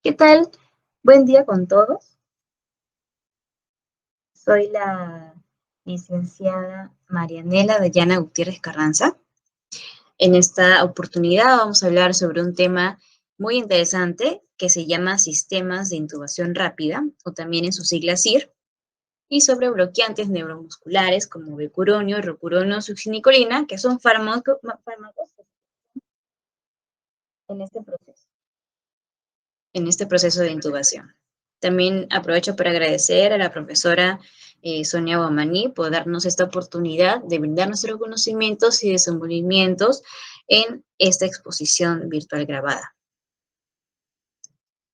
¿Qué tal? Buen día con todos. Soy la licenciada Marianela Dayana Gutiérrez Carranza. En esta oportunidad vamos a hablar sobre un tema muy interesante que se llama sistemas de intubación rápida, o también en sus siglas SIR, y sobre bloqueantes neuromusculares como becuronio, rocurono, succinicolina, que son fármacos en este proceso de intubación. También aprovecho para agradecer a la profesora Sonia Guamaní por darnos esta oportunidad de brindar nuestros conocimientos y desenvolvimientos en esta exposición virtual grabada.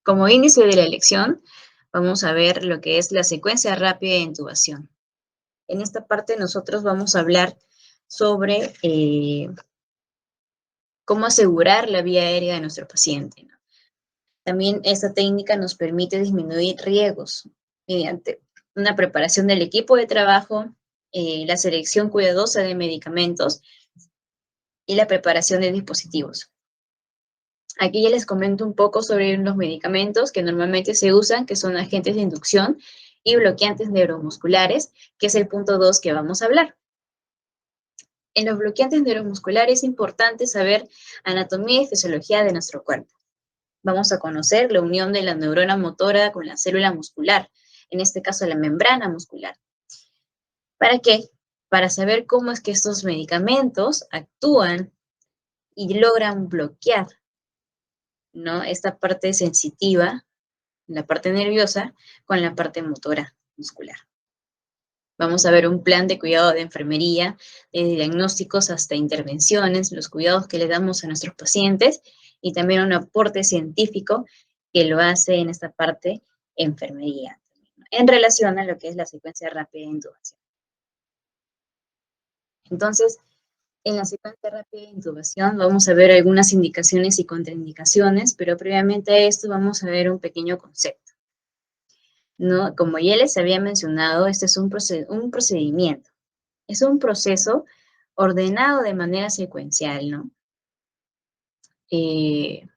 Como índice de la lección, vamos a ver lo que es la secuencia rápida de intubación. En esta parte nosotros vamos a hablar sobre cómo asegurar la vía aérea de nuestro paciente, ¿no? También esta técnica nos permite disminuir riesgos mediante una preparación del equipo de trabajo, la selección cuidadosa de medicamentos y la preparación de dispositivos. Aquí ya les comento un poco sobre los medicamentos que normalmente se usan, que son agentes de inducción y bloqueantes neuromusculares, que es el punto 2 que vamos a hablar. En los bloqueantes neuromusculares es importante saber anatomía y fisiología de nuestro cuerpo. Vamos a conocer la unión de la neurona motora con la célula muscular, en este caso la membrana muscular. ¿Para qué? Para saber cómo es que estos medicamentos actúan y logran bloquear, ¿no?, esta parte sensitiva, la parte nerviosa, con la parte motora muscular. Vamos a ver un plan de cuidado de enfermería, desde diagnósticos hasta intervenciones, los cuidados que le damos a nuestros pacientes y también un aporte científico que lo hace en esta parte enfermería, en relación a lo que es la secuencia rápida de intubación. Entonces, en la secuencia rápida de intubación vamos a ver algunas indicaciones y contraindicaciones, pero previamente a esto vamos a ver un pequeño concepto, ¿no? Como ya les había mencionado, este es un procedimiento. Es un proceso ordenado de manera secuencial, ¿no? Que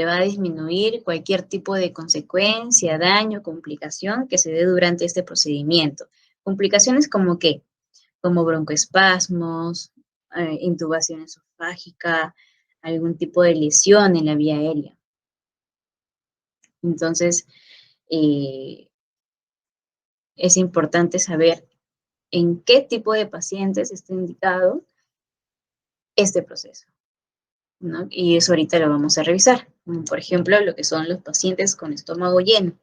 va a disminuir cualquier tipo de consecuencia, daño, complicación que se dé durante este procedimiento. Complicaciones como qué, como broncoespasmos, intubación esofágica, algún tipo de lesión en la vía aérea. Entonces, es importante saber en qué tipo de pacientes está indicado este proceso, ¿no? Y eso ahorita lo vamos a revisar. Por ejemplo, lo que son los pacientes con estómago lleno,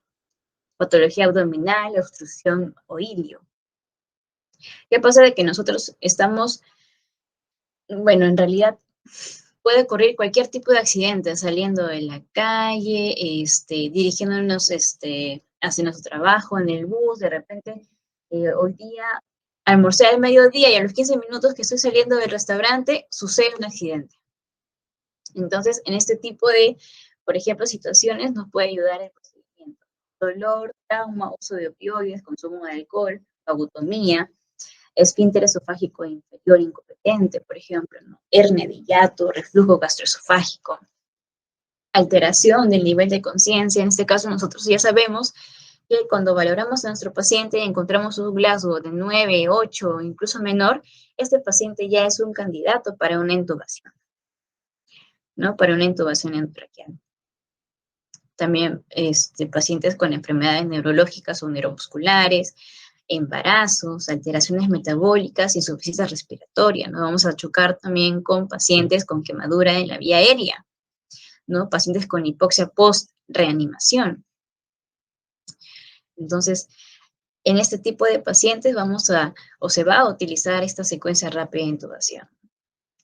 patología abdominal, obstrucción o ilio. ¿Qué pasa de que nosotros estamos, bueno, en realidad puede ocurrir cualquier tipo de accidente, saliendo de la calle, dirigiéndonos hacia nuestro trabajo, en el bus, de repente, hoy día almorcé al mediodía y a los 15 minutos que estoy saliendo del restaurante, sucede un accidente. Entonces, en este tipo de, por ejemplo, situaciones nos puede ayudar el procedimiento. Dolor, trauma, uso de opioides, consumo de alcohol, vagotomía, esfínter esofágico inferior incompetente, por ejemplo, ¿no?, hernia de hiato, reflujo gastroesofágico, alteración del nivel de conciencia. En este caso, nosotros ya sabemos que cuando valoramos a nuestro paciente y encontramos un Glasgow de 9, 8, incluso menor, este paciente ya es un candidato para una intubación, ¿no? Para una intubación endotraqueal. También pacientes con enfermedades neurológicas o neuromusculares, embarazos, alteraciones metabólicas, insuficiencia respiratoria, ¿no? Vamos a chocar también con pacientes con quemadura en la vía aérea, ¿no? Pacientes con hipoxia post-reanimación. Entonces, en este tipo de pacientes se va a utilizar esta secuencia rápida de intubación.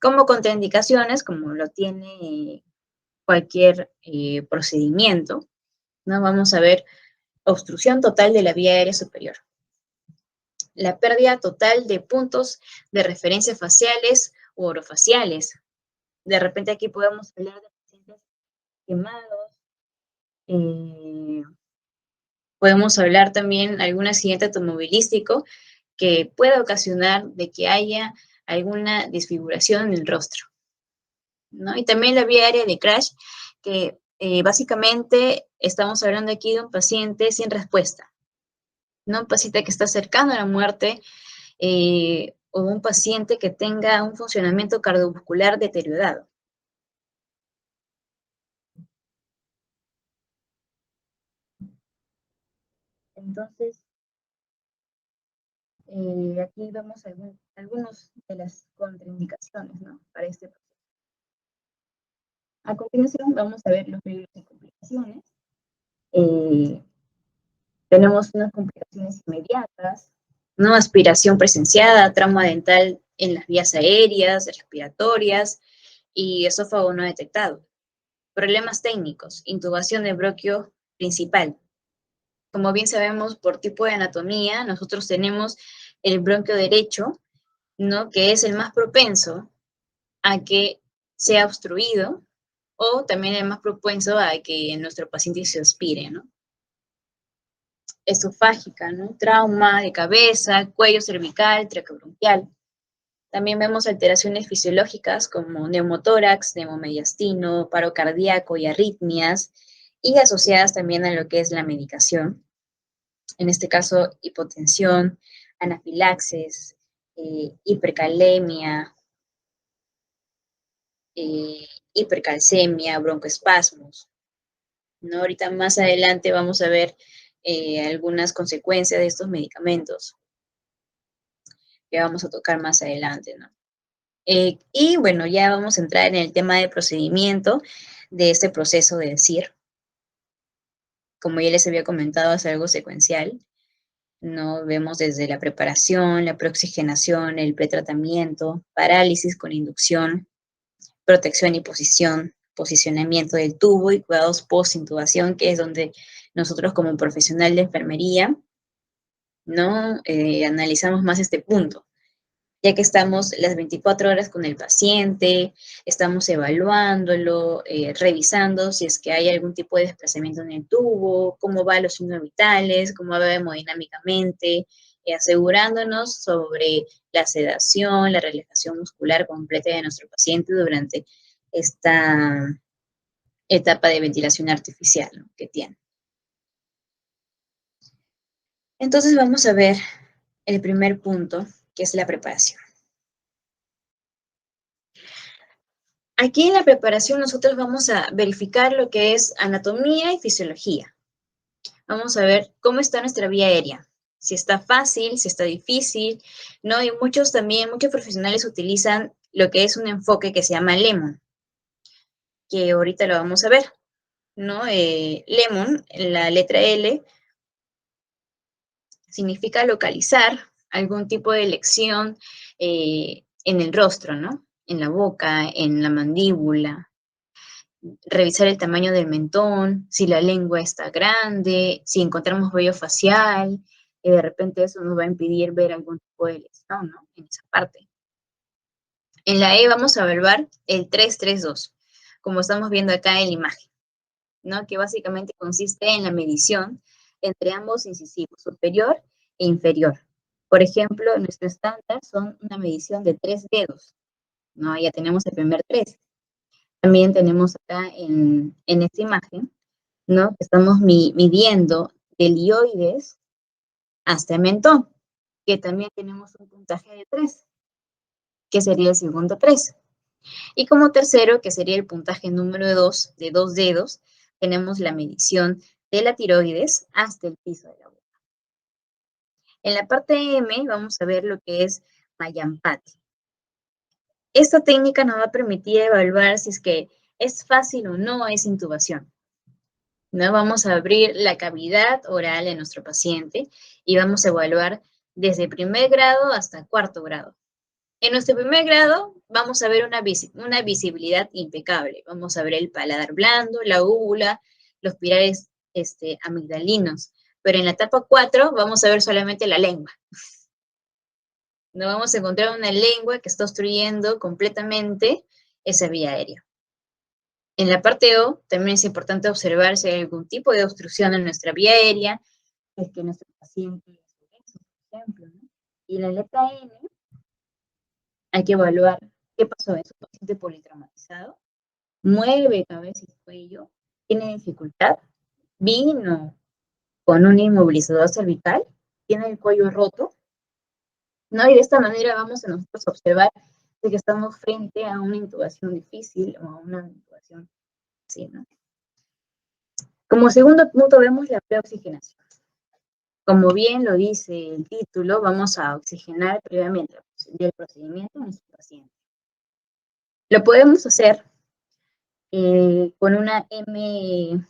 Como contraindicaciones, como lo tiene cualquier procedimiento, ¿no? Vamos a ver obstrucción total de la vía aérea superior, la pérdida total de puntos de referencia faciales u orofaciales. De repente aquí podemos hablar de pacientes quemados. Podemos hablar también de algún accidente automovilístico que pueda ocasionar de que haya alguna desfiguración en el rostro, ¿no? Y también la vía aérea de crash, que básicamente estamos hablando aquí de un paciente sin respuesta, ¿no? Un paciente que está cercano a la muerte, o un paciente que tenga un funcionamiento cardiovascular deteriorado. Entonces, aquí vemos algunas de las contraindicaciones, ¿no? Para este proceso. A continuación vamos a ver los riesgos y complicaciones. Eh, tenemos unas complicaciones inmediatas, ¿no? Aspiración presenciada, trauma dental en las vías aéreas, respiratorias y esófago no detectado. Problemas técnicos, intubación de bronquio principal. Como bien sabemos, por tipo de anatomía, nosotros tenemos el bronquio derecho, ¿no? Que es el más propenso a que sea obstruido, o también el más propenso a que nuestro paciente se aspire, ¿no? Esofágica, ¿no? Trauma de cabeza, cuello cervical, traqueobronquial. También vemos alteraciones fisiológicas como neumotórax, neumomediastino, paro cardíaco y arritmias, y asociadas también a lo que es la medicación. En este caso, hipotensión, anafilaxis, hipercalemia, hipercalcemia, broncoespasmos, ¿no? Ahorita más adelante vamos a ver algunas consecuencias de estos medicamentos que vamos a tocar más adelante, ¿no? Y bueno, ya vamos a entrar en el tema de procedimiento de este proceso de decir. Como ya les había comentado, es algo secuencial, ¿no? Vemos desde la preparación, la preoxigenación, el pretratamiento, parálisis con inducción, protección y posicionamiento del tubo y cuidados post-intubación, que es donde nosotros como profesional de enfermería, ¿no? Analizamos más este punto, ya que estamos las 24 horas con el paciente, estamos evaluándolo, revisando si es que hay algún tipo de desplazamiento en el tubo, cómo van los signos vitales, cómo va hemodinámicamente, asegurándonos sobre la sedación, la relajación muscular completa de nuestro paciente durante esta etapa de ventilación artificial, ¿no? Que tiene. Entonces vamos a ver el primer punto, que es la preparación. Aquí en la preparación nosotros vamos a verificar lo que es anatomía y fisiología. Vamos a ver cómo está nuestra vía aérea, si está fácil, si está difícil, ¿no? Y muchos profesionales utilizan lo que es un enfoque que se llama Lemon, que ahorita lo vamos a ver, ¿no? Lemon, la letra L, significa localizar algún tipo de lesión en el rostro, ¿no? En la boca, en la mandíbula, revisar el tamaño del mentón, si la lengua está grande, si encontramos vello facial, de repente eso nos va a impedir ver algún tipo de lesión, ¿no? En esa parte. En la E vamos a evaluar el 3-3-2, como estamos viendo acá en la imagen, ¿no? Que básicamente consiste en la medición entre ambos incisivos, superior e inferior. Por ejemplo, nuestro estándar son una medición de 3 dedos, ¿no? Ya tenemos el primer 3. También tenemos acá en esta imagen, ¿no? Que estamos midiendo del hioides hasta el mentón, que también tenemos un puntaje de 3, que sería el segundo 3. Y como tercero, que sería el puntaje número 2, de 2 dedos, tenemos la medición de la tiroides hasta el piso de la boca. En la parte M vamos a ver lo que es Mallampati. Esta técnica nos va a permitir evaluar si es que es fácil o no esa intubación, ¿no? Vamos a abrir la cavidad oral de nuestro paciente y vamos a evaluar desde primer grado hasta cuarto grado. En nuestro primer grado vamos a ver una visibilidad impecable. Vamos a ver el paladar blando, la úvula, los pilares amigdalinos. Pero en la etapa 4 vamos a ver solamente la lengua. No vamos a encontrar una lengua que está obstruyendo completamente esa vía aérea. En la parte O también es importante observar si hay algún tipo de obstrucción en nuestra vía aérea, es que nuestro paciente es obeso, por ejemplo, ¿no? Y en la letra N hay que evaluar qué pasó en su paciente politraumatizado, mueve cabeza y cuello, tiene dificultad, vino con un inmovilizador cervical, tiene el cuello roto, ¿no? Y de esta manera vamos a nosotros observar de que estamos frente a una intubación difícil o a una intubación así, ¿no? Como segundo punto vemos la preoxigenación. Como bien lo dice el título, vamos a oxigenar previamente del procedimiento a nuestro paciente. Lo podemos hacer con una MBV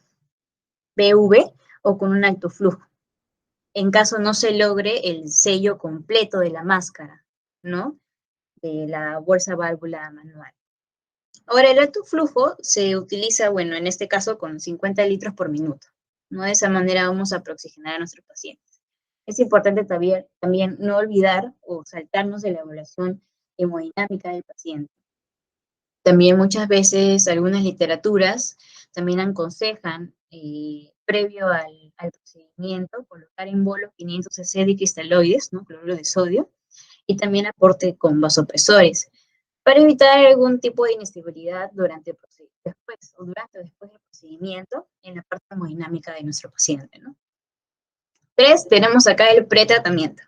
o con un alto flujo, en caso no se logre el sello completo de la máscara, ¿no? De la bolsa válvula manual. Ahora, el alto flujo se utiliza, bueno, en este caso con 50 litros por minuto, ¿no? De esa manera vamos a preoxigenar a nuestros pacientes. Es importante también no olvidar o saltarnos de la evaluación hemodinámica del paciente. También muchas veces algunas literaturas también aconsejan, previo al procedimiento, colocar en bolos 500 cc de cristaloides, ¿no? Cloruro de sodio, y también aporte con vasopresores, para evitar algún tipo de inestabilidad durante el después del procedimiento en la parte hemodinámica de nuestro paciente, ¿no? 3, tenemos acá el pretratamiento.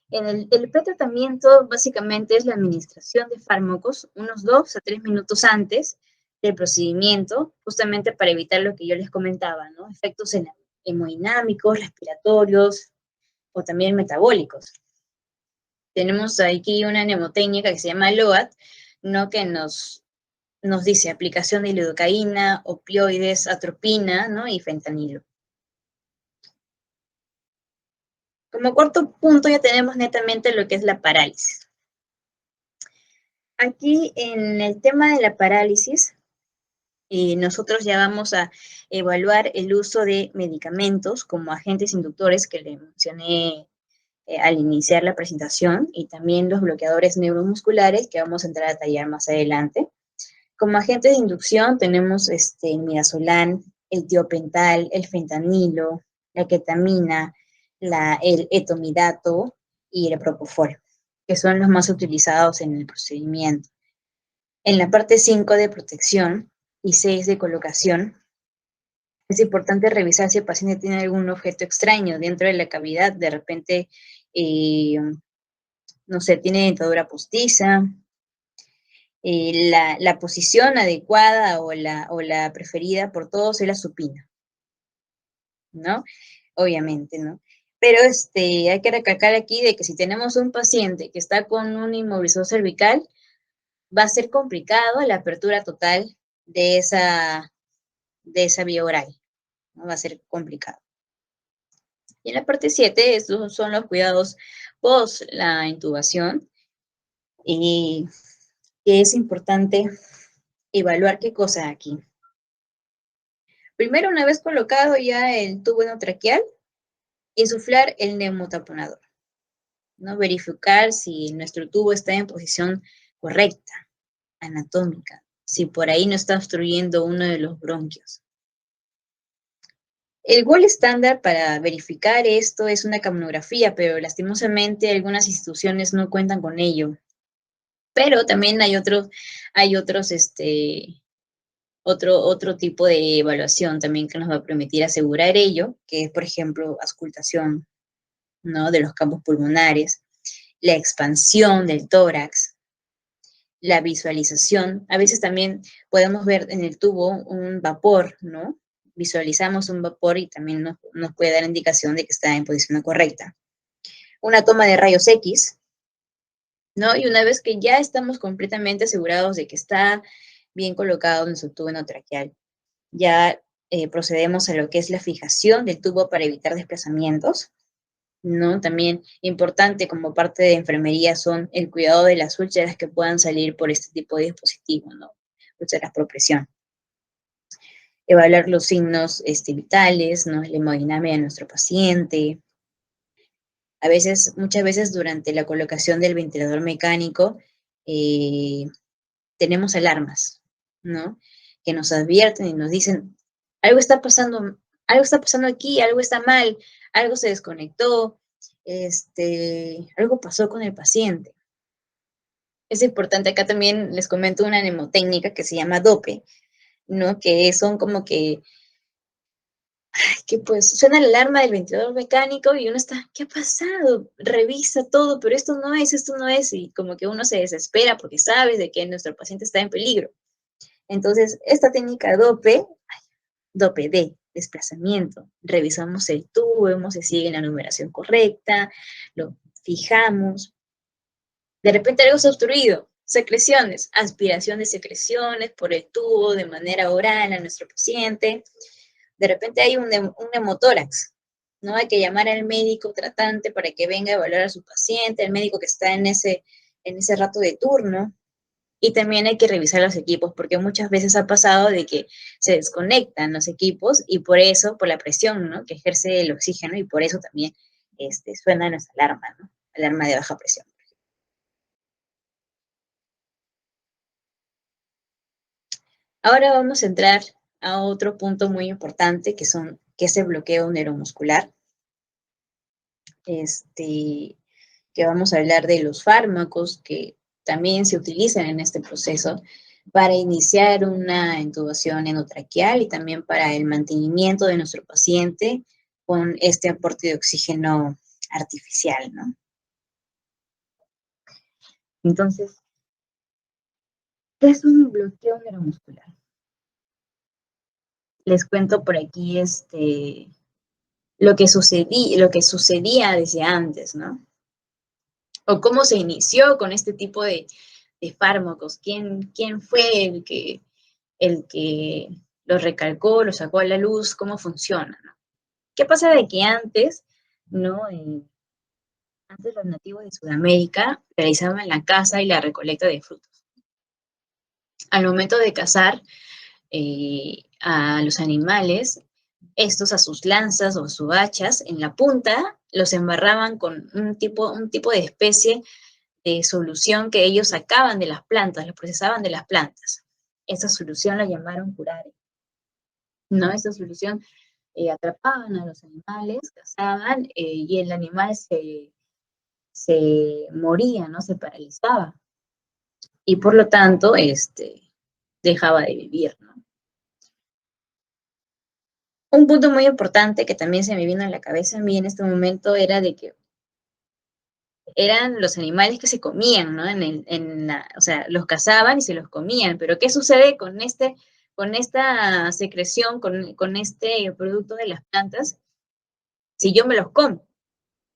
El pretratamiento básicamente es la administración de fármacos unos 2 a 3 minutos antes del procedimiento, justamente para evitar lo que yo les comentaba, ¿no? Efectos hemodinámicos, respiratorios o también metabólicos. Tenemos aquí una mnemotécnica que se llama LOAT, ¿no? Que nos dice aplicación de lidocaína, opioides, atropina, ¿no? Y fentanilo. Como cuarto punto ya tenemos netamente lo que es la parálisis. Aquí en el tema de la parálisis, nosotros ya vamos a evaluar el uso de medicamentos como agentes inductores que le mencioné al iniciar la presentación, y también los bloqueadores neuromusculares que vamos a entrar a detallar más adelante. Como agentes de inducción tenemos el midazolam, el tiopental, el fentanilo, la ketamina, el etomidato y el propofol, que son los más utilizados en el procedimiento. En la parte 5 de protección y 6 de colocación, es importante revisar si el paciente tiene algún objeto extraño dentro de la cavidad, de repente, no sé, tiene dentadura postiza, la posición adecuada o la preferida por todos es la supina, ¿no? Obviamente, ¿no? Pero hay que recalcar aquí de que si tenemos un paciente que está con un inmovilizador cervical, va a ser complicado la apertura total de esa vía oral, ¿no? Va a ser complicado. Y en la parte 7, estos son los cuidados post la intubación, y que es importante evaluar qué cosa aquí. Primero, una vez colocado ya el tubo endotraqueal, insuflar el neumotaponador, ¿no? Verificar si nuestro tubo está en posición correcta, anatómica, si por ahí no está obstruyendo uno de los bronquios. El gold estándar para verificar esto es una capnografía, pero lastimosamente algunas instituciones no cuentan con ello. Pero también hay otros otro tipo de evaluación también que nos va a permitir asegurar ello, que es, por ejemplo, auscultación, ¿no? De los campos pulmonares, la expansión del tórax, la visualización. A veces también podemos ver en el tubo un vapor, ¿no? Visualizamos un vapor y también nos puede dar indicación de que está en posición correcta. Una toma de rayos X, ¿no? Y una vez que ya estamos completamente asegurados de que está bien colocado nuestro tubo endotraqueal, ya procedemos a lo que es la fijación del tubo para evitar desplazamientos, ¿no? También importante como parte de enfermería son el cuidado de las úlceras que puedan salir por este tipo de dispositivo, ¿no? Úlceras por presión. Evaluar los signos vitales, ¿no? La hemodinamia de nuestro paciente. Muchas veces durante la colocación del ventilador mecánico, tenemos alarmas, ¿no? Que nos advierten y nos dicen, algo está pasando aquí, algo está mal, algo se desconectó, algo pasó con el paciente. Es importante, acá también les comento una mnemotécnica que se llama DOPE, ¿no? Que son como que pues suena la alarma del ventilador mecánico y uno está, ¿qué ha pasado? Revisa todo, pero esto no es, y como que uno se desespera porque sabe de que nuestro paciente está en peligro. Entonces, esta técnica DOPE de desplazamiento, revisamos el tubo, vemos si sigue la numeración correcta, lo fijamos. De repente algo está obstruido, secreciones, aspiración de secreciones por el tubo de manera oral a nuestro paciente. De repente hay un hemotórax, ¿no? Hay que llamar al médico tratante para que venga a evaluar a su paciente, el médico que está en ese rato de turno. Y también hay que revisar los equipos, porque muchas veces ha pasado de que se desconectan los equipos y por eso, por la presión, ¿no? Que ejerce el oxígeno y por eso también suena nuestra alarma, ¿no? Alarma de baja presión. Ahora vamos a entrar a otro punto muy importante que es el bloqueo neuromuscular. Que vamos a hablar de los fármacos que también se utilizan en este proceso para iniciar una intubación endotraqueal y también para el mantenimiento de nuestro paciente con este aporte de oxígeno artificial, ¿no? Entonces, ¿qué es un bloqueo neuromuscular? Les cuento por aquí lo que sucedía desde antes, ¿no? O cómo se inició con este tipo de fármacos, quién fue el que lo recalcó, lo sacó a la luz, cómo funciona, ¿no? ¿Qué pasa de que antes, ¿no? Antes los nativos de Sudamérica realizaban la caza y la recolecta de frutos. Al momento de cazar a los animales, estos a sus lanzas o sus hachas, en la punta los embarraban con un tipo de especie de solución que ellos sacaban de las plantas, lo procesaban de las plantas. Esa solución la llamaron curare. ¿No? Esa solución atrapaban a los animales, cazaban y el animal se moría, ¿no? Se paralizaba. Y por lo tanto, dejaba de vivir, ¿no? Un punto muy importante que también se me vino a la cabeza a mí en este momento era de que eran los animales que se comían, ¿no? O sea, los cazaban y se los comían, pero ¿qué sucede con esta secreción, con este producto de las plantas, si yo me los como?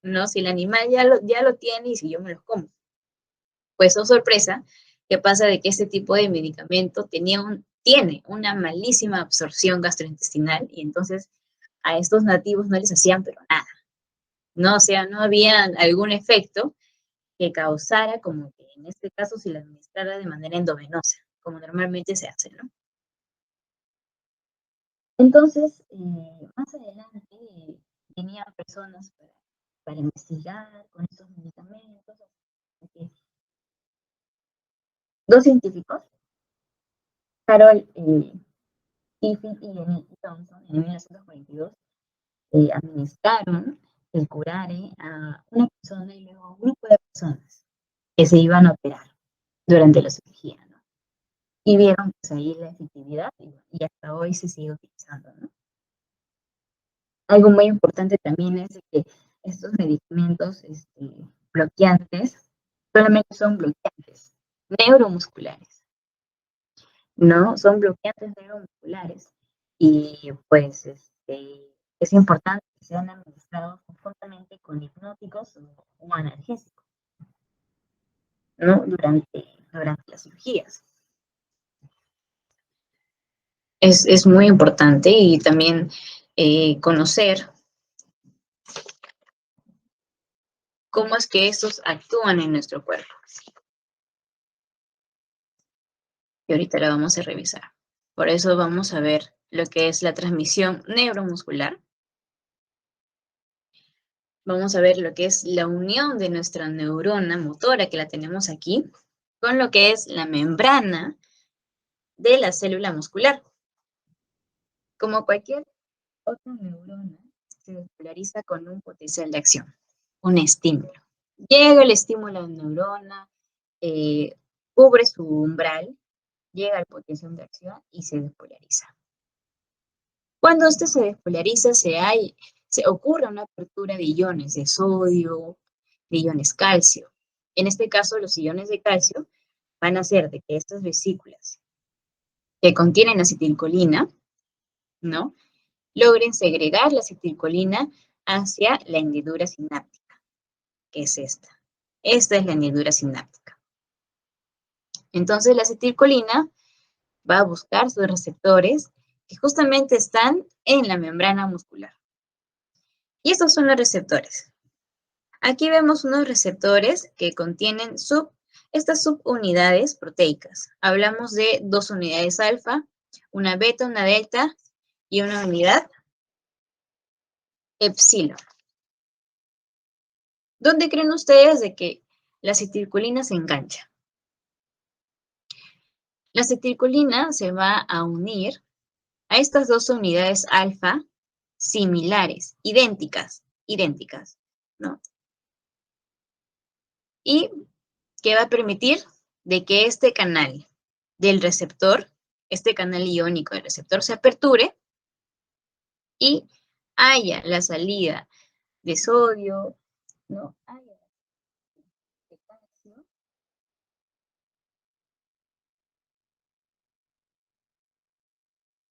¿No? Si el animal ya lo tiene y si yo me los como. Pues, oh sorpresa, ¿qué pasa de que este tipo de medicamento tiene una malísima absorción gastrointestinal y entonces a estos nativos no les hacían pero nada, ¿no? O sea, no había algún efecto que causara como que en este caso si la administrara de manera endovenosa, como normalmente se hace, ¿no? Entonces, más adelante venían personas para investigar con estos medicamentos. Dos científicos, Carol Tiffin y Jenny Thompson, en 1942, administraron el curare a una persona y luego a un grupo de personas que se iban a operar durante la cirugía, ¿no? Y vieron pues ahí la efectividad y hasta hoy se sigue utilizando, ¿no? Algo muy importante también es que estos medicamentos bloqueantes solamente son bloqueantes neuromusculares, ¿no? Son bloqueantes neuromusculares y pues es importante que sean administrados conjuntamente con hipnóticos o analgésicos, ¿no? Durante las cirugías. Es muy importante y también conocer cómo es que estos actúan en nuestro cuerpo. Y ahorita lo vamos a revisar. Por eso vamos a ver lo que es la transmisión neuromuscular. Vamos a ver lo que es la unión de nuestra neurona motora, que la tenemos aquí, con lo que es la membrana de la célula muscular. Como cualquier otra neurona, se despolariza con un potencial de acción, un estímulo. Llega el estímulo a la neurona, cubre su umbral llega al potencial de acción y se despolariza. Cuando este se despolariza, se ocurre una apertura de iones de sodio, de iones calcio. En este caso, los iones de calcio van a hacer de que estas vesículas que contienen acetilcolina, ¿no?, logren segregar la acetilcolina hacia la hendidura sináptica, que es esta. Esta es la hendidura sináptica. Entonces, la acetilcolina va a buscar sus receptores que justamente están en la membrana muscular. Y estos son los receptores. Aquí vemos unos receptores que contienen estas subunidades proteicas. Hablamos de 2 unidades alfa, una beta, una delta y una unidad epsilon. ¿Dónde creen ustedes de que la acetilcolina se engancha? La acetilcolina se va a unir a estas 2 unidades alfa similares, idénticas, ¿no? Y que va a permitir de que este canal del receptor, este canal iónico del receptor se aperture y haya la salida de sodio, ¿no? Haya de calcio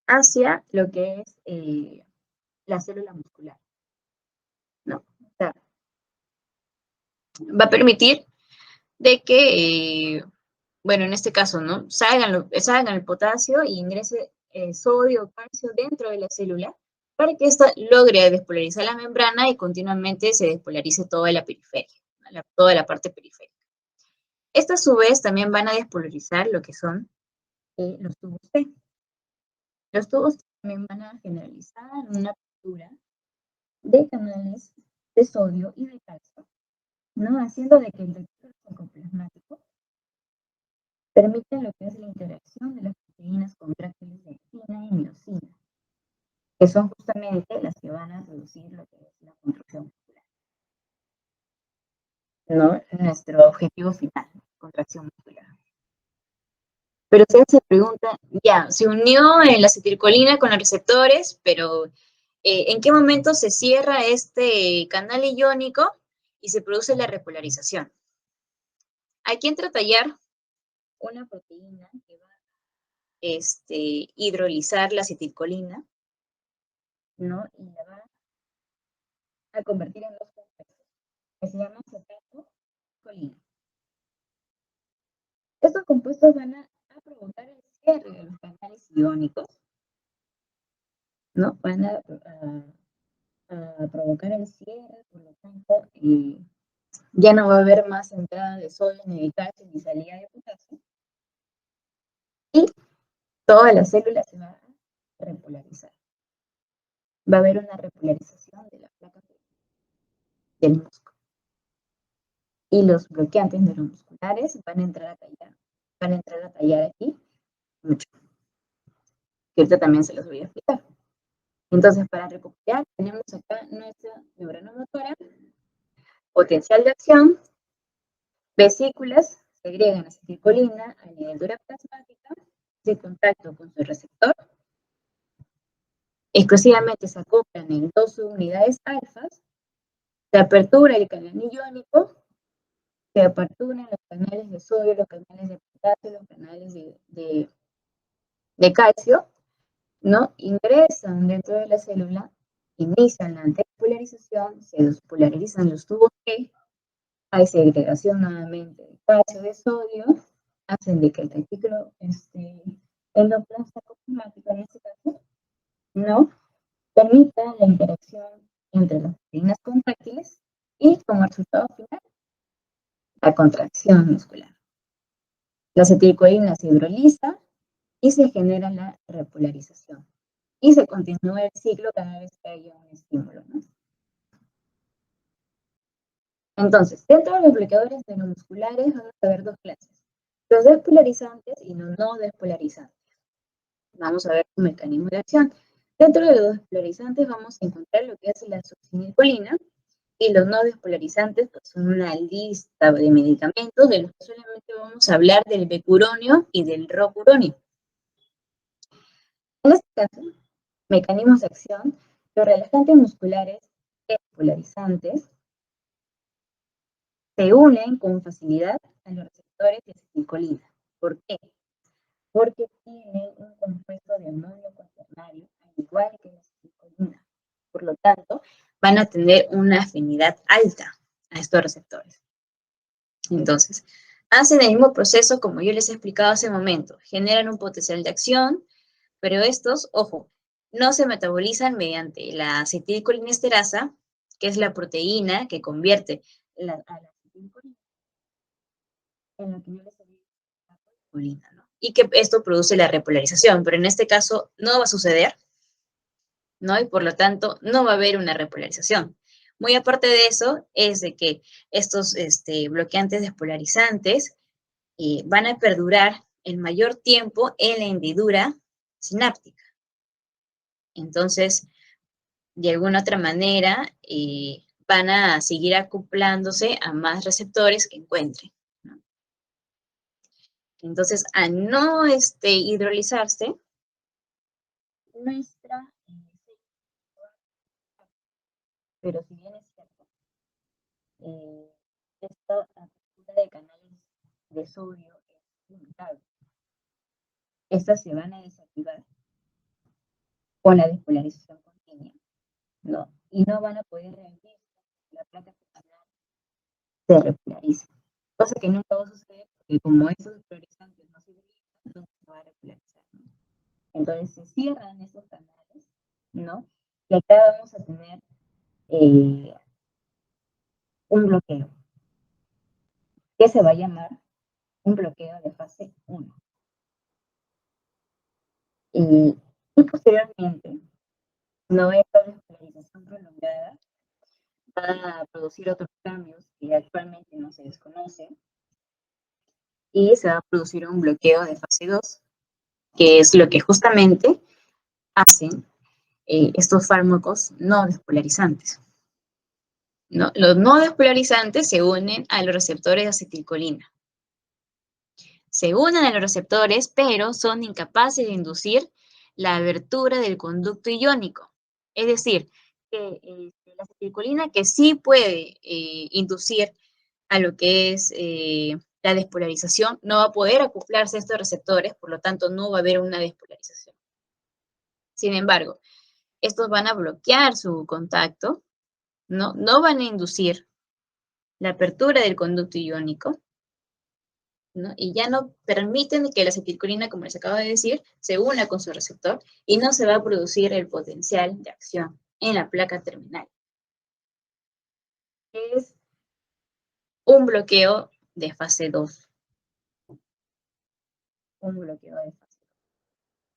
hacia lo que es la célula muscular, ¿no? O sea, va a permitir de que, bueno, en este caso, ¿no?, salgan el potasio y ingrese sodio o calcio dentro de la célula para que ésta logre despolarizar la membrana y continuamente se despolarice toda la periferia, toda la parte periférica. Estas, a su vez, también van a despolarizar lo que son los tubos T. Los tubos también van a generalizar una apertura de canales de sodio y de calcio, ¿no?, haciendo de que el tejido sarcoplasmático permita lo que es la interacción de las proteínas contráctiles de actina y miosina, que son justamente las que van a reducir lo que es la contracción muscular, ¿no? Nuestro objetivo final, contracción muscular. Pero ustedes se preguntan, ya, se unió la acetilcolina con los receptores, pero ¿en qué momento se cierra este canal iónico y se produce la repolarización? Aquí entra a tallar una proteína que va a hidrolizar la acetilcolina, ¿no?, y la va a convertir en 2 compuestos, que se llaman acetato-colina. Estos compuestos van a provocar el cierre de los canales iónicos, ¿no? Van a provocar el cierre, por lo tanto, ya no va a haber más entrada de sodio, ni de calcio, ni salida de potasio, y toda la célula se va a repolarizar. Va a haber una repolarización de la placa del músculo. Y los bloqueantes neuromusculares van a entrar a tallar aquí mucho. Que ahorita también se los voy a explicar. Entonces, para recuperar, tenemos acá nuestra neurona motora, potencial de acción, vesículas, segregan acetilcolina a la hendidura plasmática, de contacto con su receptor, exclusivamente se acoplan en 2 unidades alfas, se apertura el canal iónico, se aperturan los canales de sodio, los canales de potasio, los canales de calcio, ¿no? Ingresan dentro de la célula, inician la despolarización, se despolarizan los tubos T, hay segregación nuevamente de calcio, de sodio, hacen de que el retículo endoplasmático, en este caso, ¿no?, permita la interacción entre las proteínas contráctiles y, como resultado final, la contracción muscular. La acetilcolina se hidroliza y se genera la repolarización. Y se continúa el ciclo cada vez que haya un estímulo, ¿no? Entonces, dentro de los bloqueadores neuromusculares vamos a ver 2 clases: los despolarizantes y los no despolarizantes. Vamos a ver su mecanismo de acción. Dentro de los despolarizantes vamos a encontrar lo que es la succinilcolina Y los no despolarizantes pues, son una lista de medicamentos de los que solamente vamos a hablar del becuronio y del rocuronio. En este caso, mecanismos de acción, los relajantes musculares despolarizantes se unen con facilidad a los receptores de acetilcolina. ¿Por qué? Porque tienen un compuesto de amonio cuaternario, al igual que la acetilcolina. Por lo tanto, van a tener una afinidad alta a estos receptores. Entonces, hacen el mismo proceso como yo les he explicado hace un momento. Generan un potencial de acción, pero estos, ojo, no se metabolizan mediante la acetilcolinesterasa, que es la proteína que convierte a la acetilcolina en lo que yo les he dicho, la acetilcolina, ¿no? Y que esto produce la repolarización, pero en este caso no va a suceder, ¿no? Y por lo tanto no va a haber una repolarización. Muy aparte de eso, es de que estos bloqueantes despolarizantes van a perdurar el mayor tiempo en la hendidura sináptica. Entonces, de alguna otra manera, van a seguir acoplándose a más receptores que encuentren, ¿no? Entonces, al no hidrolizarse, nuestra, pero si bien es cierto, esta apertura de canales de sodio es limitable. Estas se van a desactivar con la despolarización continua, ¿no? Y no van a poder reabrir la placa canal se repolariza. Cosa que nunca va a suceder porque como esos polarizantes no se utilizan, nunca se va a repolarizar, ¿no? Entonces se cierran esos canales, ¿no? Y acá vamos a tener un bloqueo, que se va a llamar un bloqueo de fase 1. Y posteriormente, no esta despolarización prolongada va a producir otros cambios que actualmente no se desconocen y se va a producir un bloqueo de fase 2, que es lo que justamente hacen estos fármacos no despolarizantes, ¿no? Los no despolarizantes se unen a los receptores de acetilcolina. Se unen a los receptores, pero son incapaces de inducir la abertura del conducto iónico. Es decir, que la acetilcolina que sí puede inducir a lo que es la despolarización, no va a poder acoplarse a estos receptores, por lo tanto no va a haber una despolarización. Sin embargo, estos van a bloquear su contacto, ¿no? No van a inducir la apertura del conducto iónico, ¿no? Y ya no permiten que la acetilcolina, como les acabo de decir, se una con su receptor y no se va a producir el potencial de acción en la placa terminal. Es un bloqueo de fase 2. Un bloqueo de fase 2.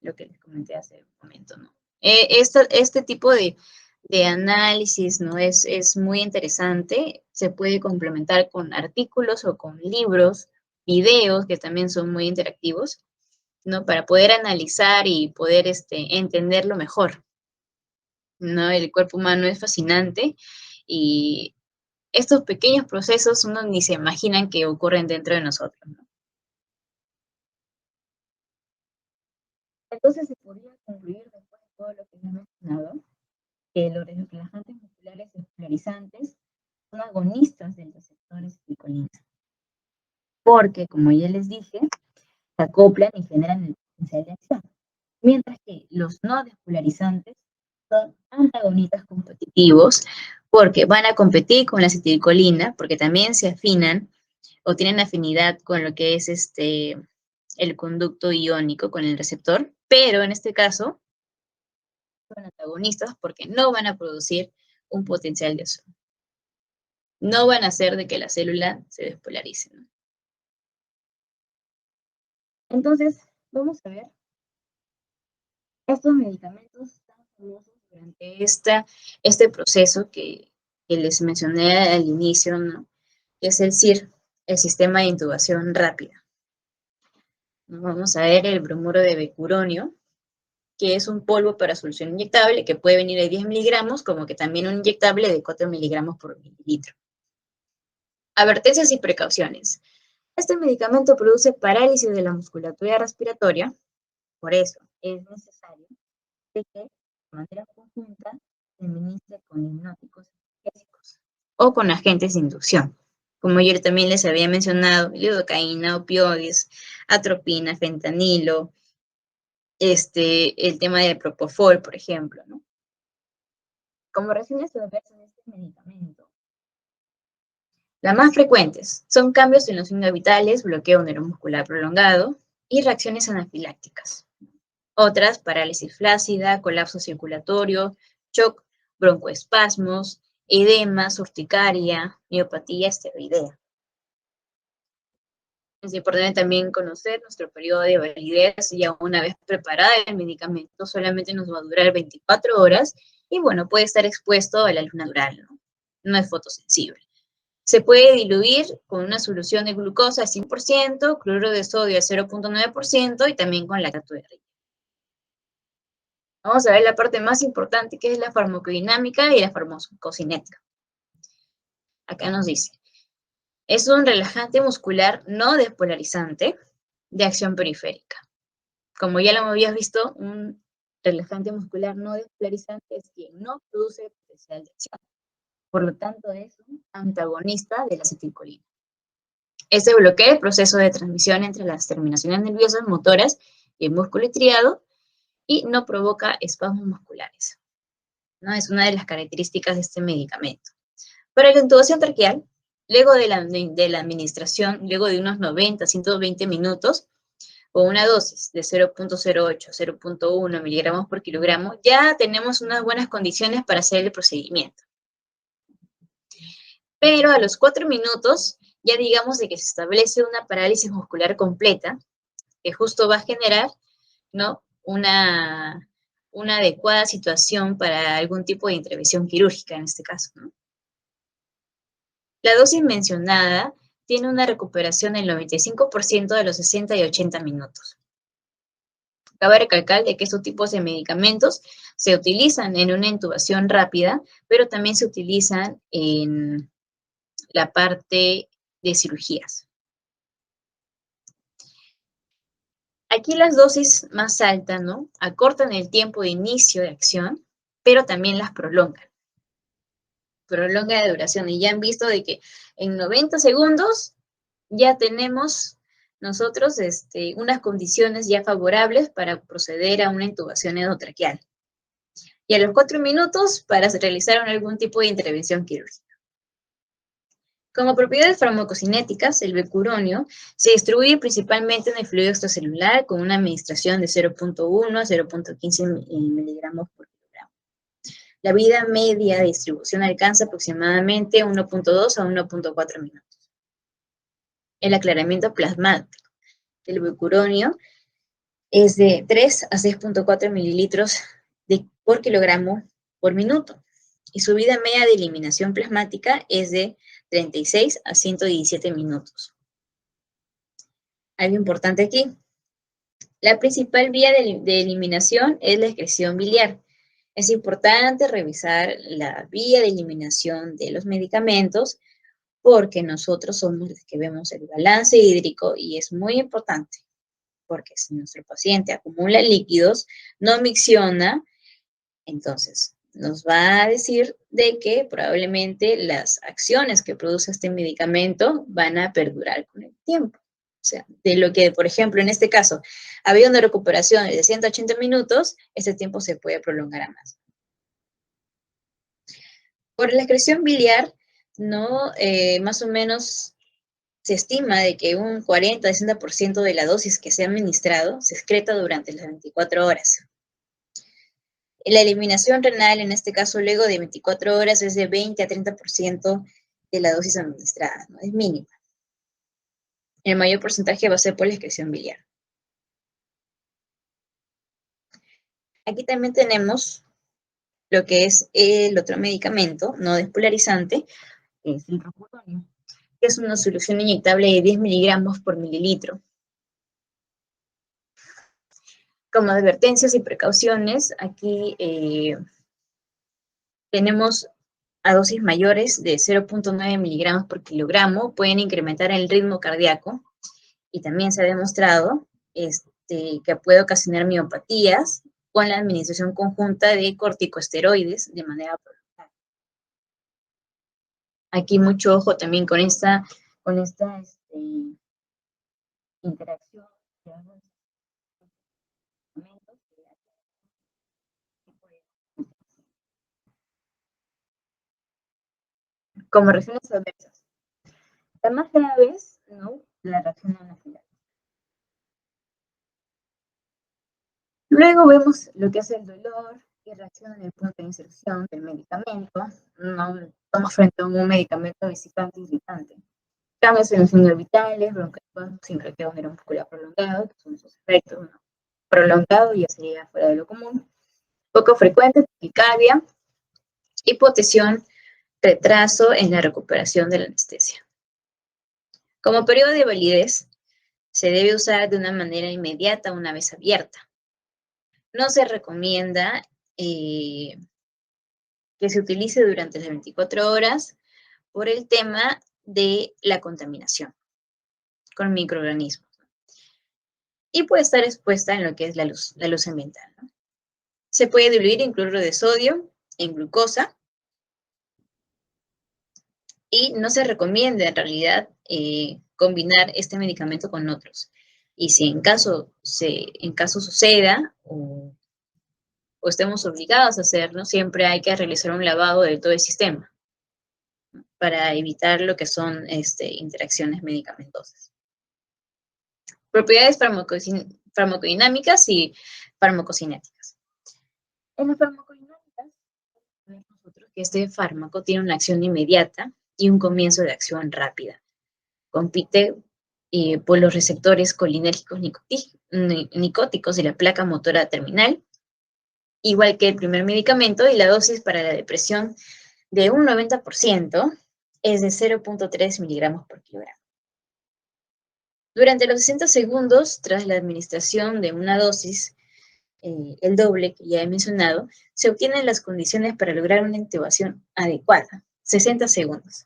Lo que les comenté hace un momento, ¿no? Este tipo de análisis, ¿no? Es muy interesante. Se puede complementar con artículos o con libros, videos que también son muy interactivos, ¿no? Para poder analizar y poder entenderlo mejor, ¿no? El cuerpo humano es fascinante y estos pequeños procesos uno ni se imaginan que ocurren dentro de nosotros, ¿no? Entonces se podría concluir después de todo lo que hemos mencionado que los relajantes musculares despolarizantes son agonistas del receptor acetilcolina, porque, como ya les dije, se acoplan y generan el potencial de acción, mientras que los no despolarizantes son antagonistas competitivos porque van a competir con la acetilcolina, porque también se afinan o tienen afinidad con lo que es el conducto iónico, con el receptor, pero en este caso son antagonistas porque no van a producir un potencial de acción. No van a hacer de que la célula se despolarice, ¿no? Entonces, vamos a ver estos medicamentos tan famosos durante este proceso que les mencioné al inicio, ¿no? Que es el SIR, el sistema de intubación rápida. Vamos a ver el bromuro de becuronio, que es un polvo para solución inyectable que puede venir de 10 miligramos, como que también un inyectable de 4 miligramos por mililitro. Advertencias y precauciones. Este medicamento produce parálisis de la musculatura respiratoria, por eso es necesario que de manera conjunta se administre con hipnóticos analgésicos o con agentes de inducción. Como ayer también les había mencionado, lidocaína, opioides, atropina, fentanilo, el tema del propofol, por ejemplo, ¿no? Como reacciones adversas de este medicamento, las más frecuentes son cambios en los signos vitales, bloqueo neuromuscular prolongado y reacciones anafilácticas. Otras, parálisis flácida, colapso circulatorio, shock, broncoespasmos, edema, urticaria, miopatía esteroidea. Es importante también conocer nuestro periodo de validez. Ya una vez preparada el medicamento solamente nos va a durar 24 horas y bueno, puede estar expuesto a la luz natural, ¿no? No es fotosensible. Se puede diluir con una solución de glucosa al 100%, cloruro de sodio al 0.9% y también con lactato de rico. Vamos a ver la parte más importante, que es la farmacodinámica y la farmacocinética. Acá nos dice, es un relajante muscular no despolarizante de acción periférica. Como ya lo habías visto, un relajante muscular no despolarizante es quien no produce potencial de acción. Por lo tanto, es un antagonista de la acetilcolina. Este bloquea el proceso de transmisión entre las terminaciones nerviosas motoras y el músculo estriado y no provoca espasmos musculares, ¿no? Es una de las características de este medicamento. Para la intubación traqueal, luego de la administración, luego de unos 90 a 120 minutos, con una dosis de 0.08 a 0.1 miligramos por kilogramo, ya tenemos unas buenas condiciones para hacer el procedimiento. Pero a los 4 minutos, ya digamos de que se establece una parálisis muscular completa, que justo va a generar, ¿no?, una adecuada situación para algún tipo de intervención quirúrgica en este caso, ¿no? La dosis mencionada tiene una recuperación del 95% de los 60 y 80 minutos. Cabe recalcar de que estos tipos de medicamentos se utilizan en una intubación rápida, pero también se utilizan en la parte de cirugías. Aquí las dosis más altas, ¿no?, acortan el tiempo de inicio de acción, pero también las prolongan. Prolonga la duración. Y ya han visto de que en 90 segundos ya tenemos nosotros unas condiciones ya favorables para proceder a una intubación endotraqueal. Y a los 4 minutos para realizar algún tipo de intervención quirúrgica. Como propiedades farmacocinéticas, el becuronio se distribuye principalmente en el fluido extracelular con una administración de 0.1 a 0.15 miligramos por kilogramo. La vida media de distribución alcanza aproximadamente 1.2 a 1.4 minutos. El aclaramiento plasmático del becuronio es de 3 a 6.4 mililitros por kilogramo por minuto. Y su vida media de eliminación plasmática es de 36 a 117 minutos. Algo importante aquí. La principal vía de eliminación es la excreción biliar. Es importante revisar la vía de eliminación de los medicamentos porque nosotros somos los que vemos el balance hídrico y es muy importante porque si nuestro paciente acumula líquidos, no micciona, entonces nos va a decir de que probablemente las acciones que produce este medicamento van a perdurar con el tiempo. O sea, de lo que, por ejemplo, en este caso, había una recuperación de 180 minutos, este tiempo se puede prolongar a más. Por la excreción biliar, ¿no? Más o menos se estima de que un 40-60% de la dosis que se ha administrado se excreta durante las 24 horas. La eliminación renal, en este caso, luego de 24 horas, es de 20 a 30% de la dosis administrada, ¿no? Es mínima. El mayor porcentaje va a ser por la excreción biliar. Aquí también tenemos lo que es el otro medicamento no despolarizante, que es el rocuronio, que es una solución inyectable de 10 miligramos por mililitro. Como advertencias y precauciones, aquí tenemos a dosis mayores de 0.9 miligramos por kilogramo, pueden incrementar el ritmo cardíaco y también se ha demostrado que puede ocasionar miopatías con la administración conjunta de corticosteroides de manera prolongada. Aquí mucho ojo también con esta interacción de algunos medicamentos. Como reacciones adversas. La más grave es, ¿no?, la reacción anafiláctica. Luego vemos lo que hace el dolor y reacción en el punto de inserción del medicamento. No estamos frente a un medicamento vesicante irritante. Cambios en los signos vitales, broncoespasmos, sinreteo neuromuscular prolongado, que son esos efectos, ¿no? Prolongado ya sería fuera de lo común. Poco frecuente, taquicardia, hipotensión, retraso en la recuperación de la anestesia. Como periodo de validez, se debe usar de una manera inmediata una vez abierta. No se recomienda que se utilice durante las 24 horas por el tema de la contaminación con microorganismos. Y puede estar expuesta en lo que es la luz ambiental, ¿no? Se puede diluir en cloruro de sodio, en glucosa, y no se recomienda en realidad combinar este medicamento con otros. Y si en caso suceda o estemos obligados a hacerlo, siempre hay que realizar un lavado de todo el sistema para evitar lo que son interacciones medicamentosas. Propiedades farmacodinámicas y farmacocinéticas. En las farmacodinámicas, vemos nosotros que este fármaco tiene una acción inmediata y un comienzo de acción rápida. Compite por los receptores colinérgicos nicóticos de la placa motora terminal, igual que el primer medicamento, y la dosis para la depresión de un 90% es de 0.3 miligramos por kilogramo. Durante los 60 segundos, tras la administración de una dosis, el doble que ya he mencionado, se obtienen las condiciones para lograr una intubación adecuada, 60 segundos.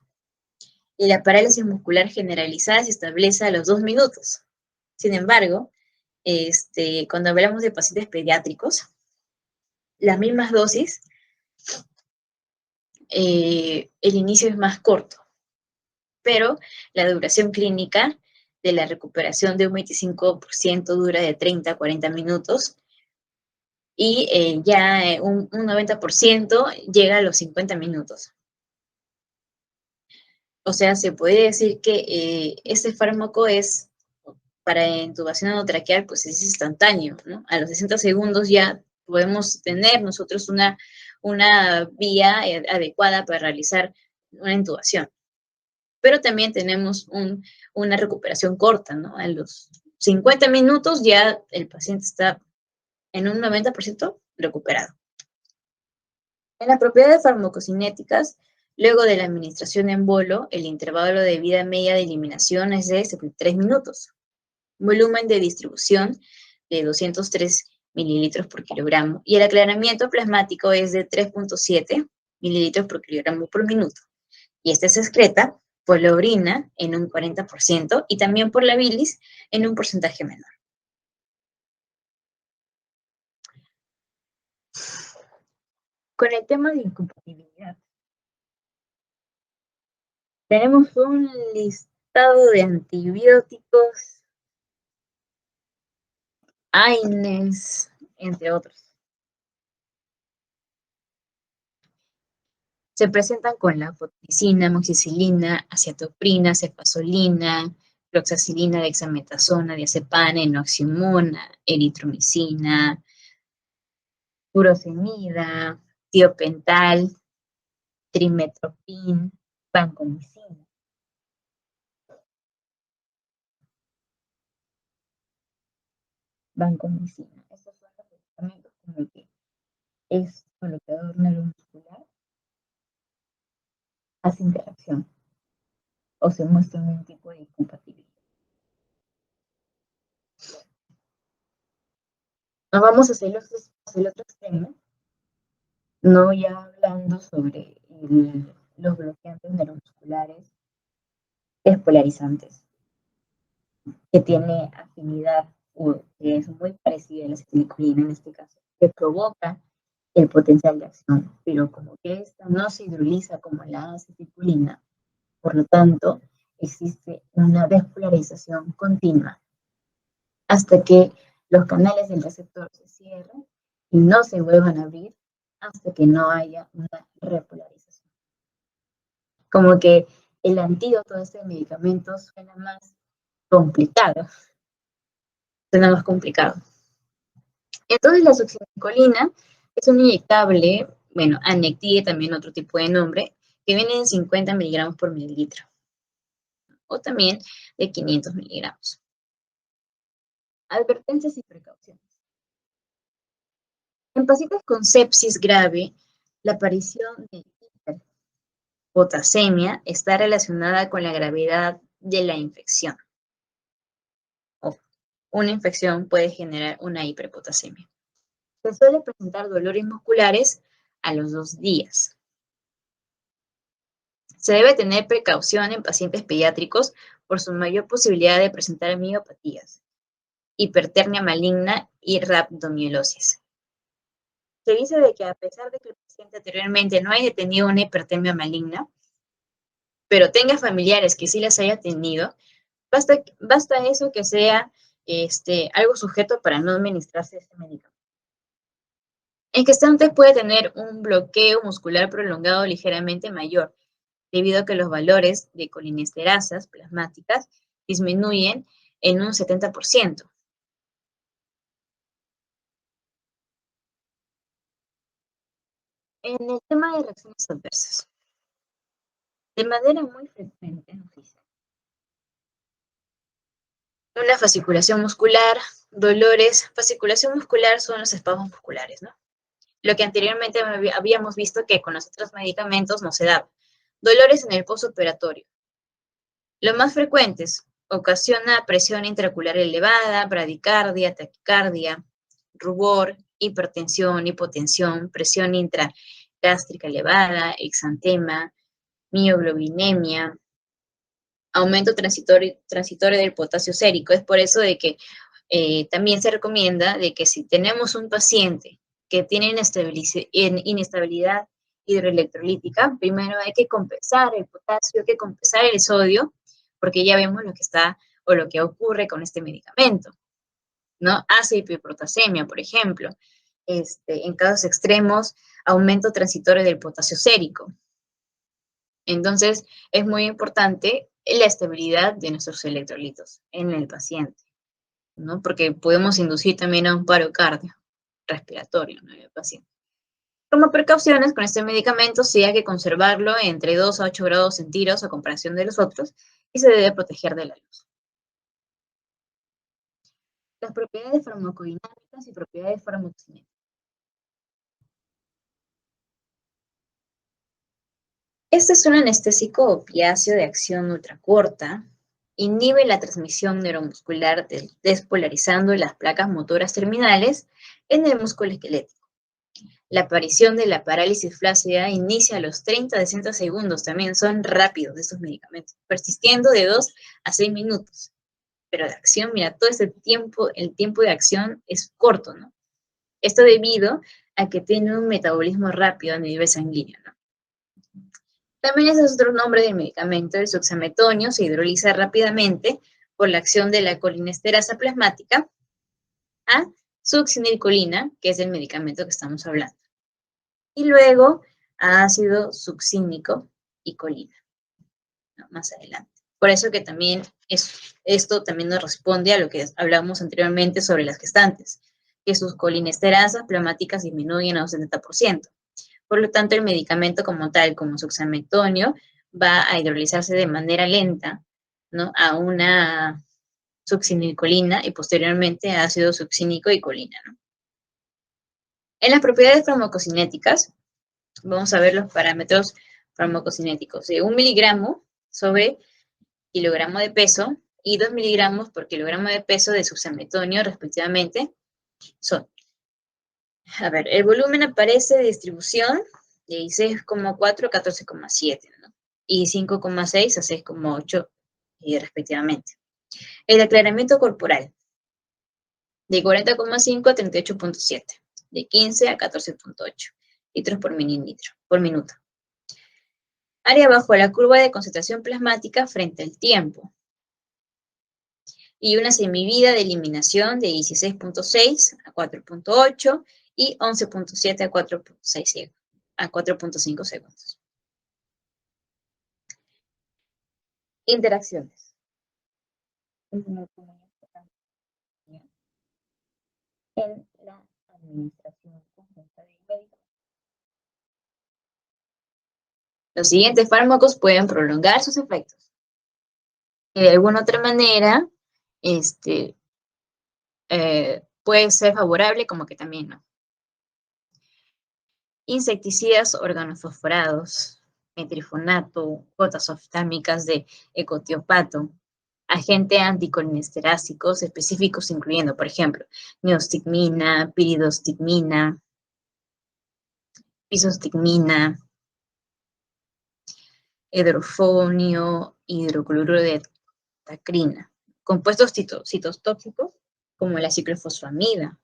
Y la parálisis muscular generalizada se establece a los 2 minutos. Sin embargo, cuando hablamos de pacientes pediátricos, las mismas dosis, el inicio es más corto, pero la duración clínica de la recuperación de un 25% dura de 30 a 40 minutos y un 90% llega a los 50 minutos. O sea, se puede decir que este fármaco es, para intubación endotraqueal, pues es instantáneo, ¿no? A los 60 segundos ya podemos tener nosotros una vía adecuada para realizar una intubación. Pero también tenemos una recuperación corta, ¿no? A los 50 minutos ya el paciente está en un 90% recuperado. En las propiedades farmacocinéticas, luego de la administración en bolo, el intervalo de vida media de eliminación es de 73 minutos. Volumen de distribución de 203 mililitros por kilogramo y el aclaramiento plasmático es de 3.7 mililitros por kilogramo por minuto. Y este se excreta por la orina en un 40% y también por la bilis en un porcentaje menor. Con el tema de incompatibilidad, tenemos un listado de antibióticos, AINES, entre otros. Se presentan con la foticina, amoxicilina, acetoprina, cefazolina, fluoxacilina, dexametasona, diazepam, enoximona, eritromicina, furosemida, tiopental, trimetopin, vancomicina. Vancomicina. Estos son los medicamentos con el que es bloqueador neuromuscular, hace interacción o se muestra un tipo de incompatibilidad. Nos vamos hacia el otro extremo, no ya hablando sobre los bloqueantes neuromusculares despolarizantes, que tiene afinidad o que es muy parecida a la acetilcolina en este caso, que provoca el potencial de acción, pero como que esta no se hidroliza como la acetilcolina, por lo tanto, existe una despolarización continua hasta que los canales del receptor se cierren y no se vuelvan a abrir hasta que no haya una repolarización. Como que el antídoto de este medicamento complicado, suena más complicado. Entonces la succinilcolina es un inyectable, bueno, Anectie también otro tipo de nombre, que viene en 50 miligramos por mililitro, o también de 500 miligramos. Advertencias y precauciones. En pacientes con sepsis grave, la aparición de hiperpotasemia está relacionada con la gravedad de la infección. Ojo, una infección puede generar una hiperpotasemia. Se suele presentar dolores musculares a los 2 días. Se debe tener precaución en pacientes pediátricos por su mayor posibilidad de presentar miopatías, hipertermia maligna y rhabdomiolesis. Se dice de que a pesar de que el paciente anteriormente no haya tenido una hipertermia maligna, pero tenga familiares que sí las haya tenido, basta eso que sea algo sujeto para no administrarse este medicamento. En gestantes puede tener un bloqueo muscular prolongado ligeramente mayor, debido a que los valores de colinesterasas plasmáticas disminuyen en un 70%. En el tema de reacciones adversas, de manera muy frecuente nos dice una fasciculación muscular, dolores. Fasciculación muscular son los espasmos musculares, ¿no? Lo que anteriormente habíamos visto que con los otros medicamentos no se daba. Dolores en el postoperatorio. Los más frecuentes, ocasiona presión intraocular elevada, bradicardia, taquicardia, rubor, hipertensión, hipotensión, presión intragástrica elevada, exantema, mioglobinemia, aumento transitorio del potasio sérico. Es por eso de que también se recomienda de que si tenemos un paciente que tiene inestabilidad hidroelectrolítica, primero hay que compensar el potasio, hay que compensar el sodio, porque ya vemos lo que está o lo que ocurre con este medicamento, ¿no? Hace hiperpotasemia, por ejemplo. En casos extremos, aumento transitorio del potasio sérico. Entonces, es muy importante la estabilidad de nuestros electrolitos en el paciente, ¿no? Porque podemos inducir también a un paro respiratorio, ¿no?, en el paciente. Como precauciones con este medicamento, sí hay que conservarlo entre 2 a 8 grados centígrados a comparación de los otros y se debe proteger de la luz. Las propiedades farmacodinámicas y propiedades farmacocinéticas. Este es un anestésico opiáceo de acción ultracorta. Inhibe la transmisión neuromuscular despolarizando las placas motoras terminales en el músculo esquelético. La aparición de la parálisis flácida inicia a los 30 a 60 segundos. También son rápidos estos medicamentos, persistiendo de 2 a 6 minutos. Pero la acción, mira, todo ese tiempo, el tiempo de acción es corto, ¿no? Esto debido a que tiene un metabolismo rápido a nivel sanguíneo, ¿no? También ese es otro nombre del medicamento. El succemetonio se hidroliza rápidamente por la acción de la colinesterasa plasmática a succinilcolina, que es el medicamento que estamos hablando. Y luego a ácido succínico y colina, ¿no?, más adelante. Por eso que también esto también nos responde a lo que hablamos anteriormente sobre las gestantes, que sus colinesterasas plasmáticas disminuyen a un 70%. Por lo tanto, el medicamento como tal, como succemetonio, va a hidrolizarse de manera lenta, ¿no?, a una succinilcolina y posteriormente a ácido succínico y colina, ¿no? En las propiedades farmacocinéticas, vamos a ver los parámetros farmacocinéticos de 1 miligramo sobre kilogramo de peso y 2 miligramos por kilogramo de peso de succemetonio, respectivamente, son A ver, el volumen aparece de distribución de 16,4 a 14,7, ¿no? Y 5,6 a 6,8 respectivamente. El aclaramiento corporal, de 40,5 a 38,7, de 15 a 14,8 litros por minuto. Área bajo la curva de concentración plasmática frente al tiempo. Y una semivida de eliminación de 16,6 a 4,8 y 11,7 a 4,6 a 4,5 segundos. Interacciones. En la administración conjunta de medicamentos. Los siguientes fármacos pueden prolongar sus efectos. De alguna otra manera, puede ser favorable como que también no. Insecticidas organofosforados, metrifonato, gotas oftálmicas de ecotiopato, agentes anticolinesterácicos específicos incluyendo, por ejemplo, neostigmina, piridostigmina, pisostigmina, hidrofonio, hidrocloruro de tacrina, compuestos citotóxicos como la ciclofosfamida,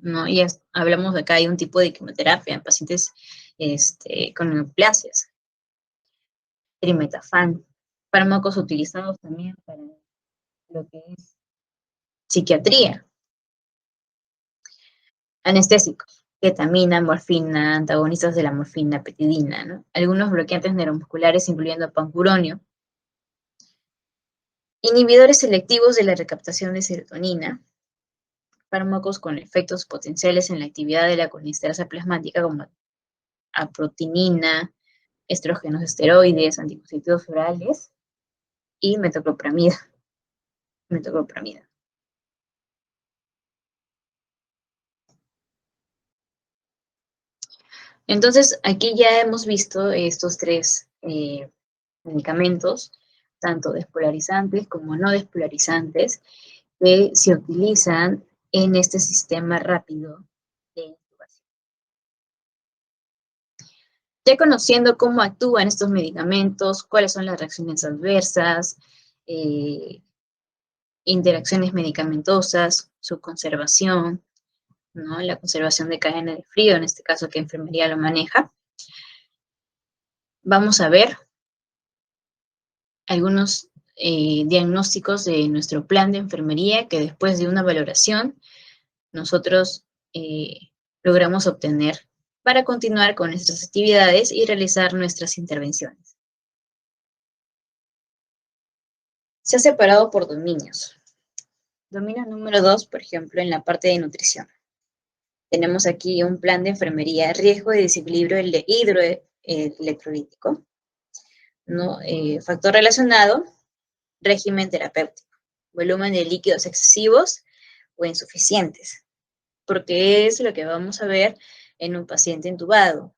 ¿no? Y hablamos de acá de un tipo de quimioterapia en pacientes con neoplasias. Trimetafán, fármacos utilizados también para lo que es psiquiatría. Anestésicos, ketamina, morfina, antagonistas de la morfina, petidina, ¿no? Algunos bloqueantes neuromusculares, incluyendo pancuronio. Inhibidores selectivos de la recaptación de serotonina. Fármacos con efectos potenciales en la actividad de la colinesterasa plasmática, como aprotinina, estrógenos esteroides, anticonceptivos orales y metoclopramida. Entonces, aquí ya hemos visto estos tres medicamentos, tanto despolarizantes como no despolarizantes, que se utilizan en este sistema rápido de intubación. Ya conociendo cómo actúan estos medicamentos, cuáles son las reacciones adversas, interacciones medicamentosas, su conservación, ¿no? La conservación de cadena de frío, en este caso que enfermería lo maneja. Vamos a ver algunos diagnósticos de nuestro plan de enfermería que después de una valoración nosotros logramos obtener para continuar con nuestras actividades y realizar nuestras intervenciones. Se ha separado por dominios. Dominio número 2, por ejemplo, en la parte de nutrición. Tenemos aquí un plan de enfermería, riesgo de desequilibrio hidroelectrolítico, ¿no? Factor relacionado, régimen terapéutico, volumen de líquidos excesivos o insuficientes, porque es lo que vamos a ver en un paciente intubado,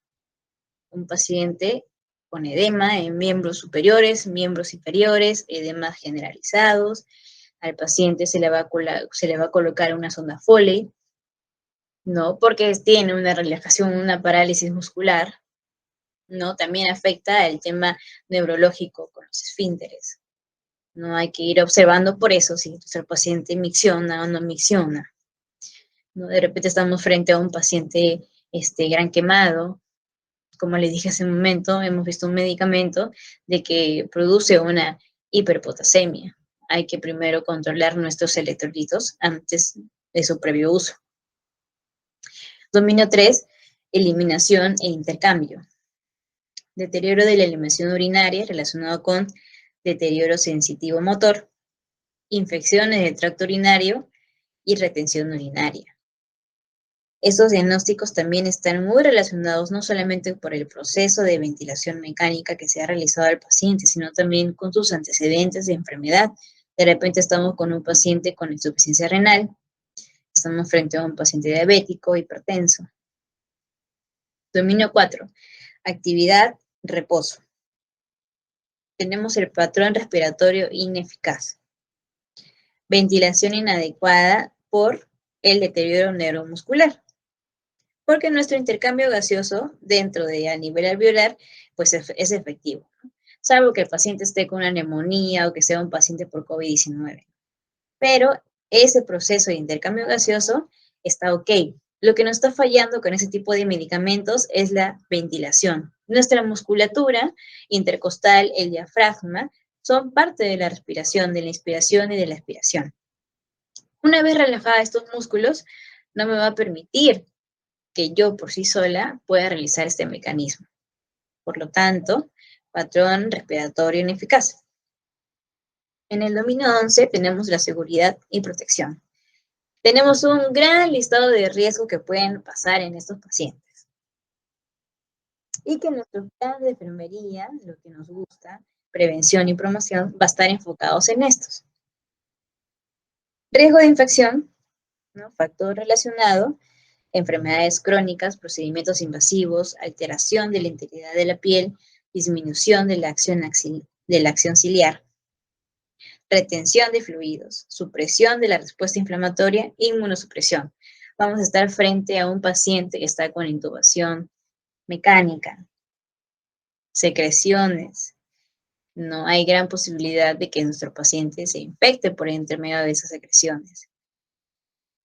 un paciente con edema en miembros superiores, miembros inferiores, edemas generalizados. Al paciente se le va a colocar una sonda Foley, ¿no? Porque tiene una relajación, una parálisis muscular, ¿no? También afecta el tema neurológico con los esfínteres. No hay que ir observando por eso si el paciente micciona o no micciona, ¿no? De repente estamos frente a un paciente gran quemado. Como les dije hace un momento, hemos visto un medicamento de que produce una hiperpotasemia. Hay que primero controlar nuestros electrolitos antes de su previo uso. Dominio 3, eliminación e intercambio. Deterioro de la eliminación urinaria relacionado con deterioro sensitivo motor, infecciones del tracto urinario y retención urinaria. Estos diagnósticos también están muy relacionados no solamente por el proceso de ventilación mecánica que se ha realizado al paciente, sino también con sus antecedentes de enfermedad. De repente estamos con un paciente con insuficiencia renal, estamos frente a un paciente diabético, hipertenso. Dominio 4, actividad, reposo. Tenemos el patrón respiratorio ineficaz. Ventilación inadecuada por el deterioro neuromuscular. porque nuestro intercambio gaseoso dentro de a nivel alveolar pues es efectivo, ¿no? Salvo que el paciente esté con una neumonía o que sea un paciente por COVID-19. Pero ese proceso de intercambio gaseoso está ok. Lo que nos está fallando con ese tipo de medicamentos es la ventilación. Nuestra musculatura intercostal, el diafragma, son parte de la respiración, de la inspiración y de la expiración. Una vez relajada estos músculos, no me va a permitir que yo por sí sola pueda realizar este mecanismo. Por lo tanto, patrón respiratorio ineficaz. En el dominio 11 tenemos la seguridad y protección. Tenemos un gran listado de riesgos que pueden pasar en estos pacientes. Y que nuestro plan de enfermería, lo que nos gusta, prevención y promoción, va a estar enfocados en estos. Riesgo de infección, ¿no? Factor relacionado, enfermedades crónicas, procedimientos invasivos, alteración de la integridad de la piel, disminución de la acción ciliar, retención de fluidos, supresión de la respuesta inflamatoria, inmunosupresión. Vamos a estar frente a un paciente que está con intubación mecánica, secreciones. No hay gran posibilidad de que nuestro paciente se infecte por intermedio de esas secreciones.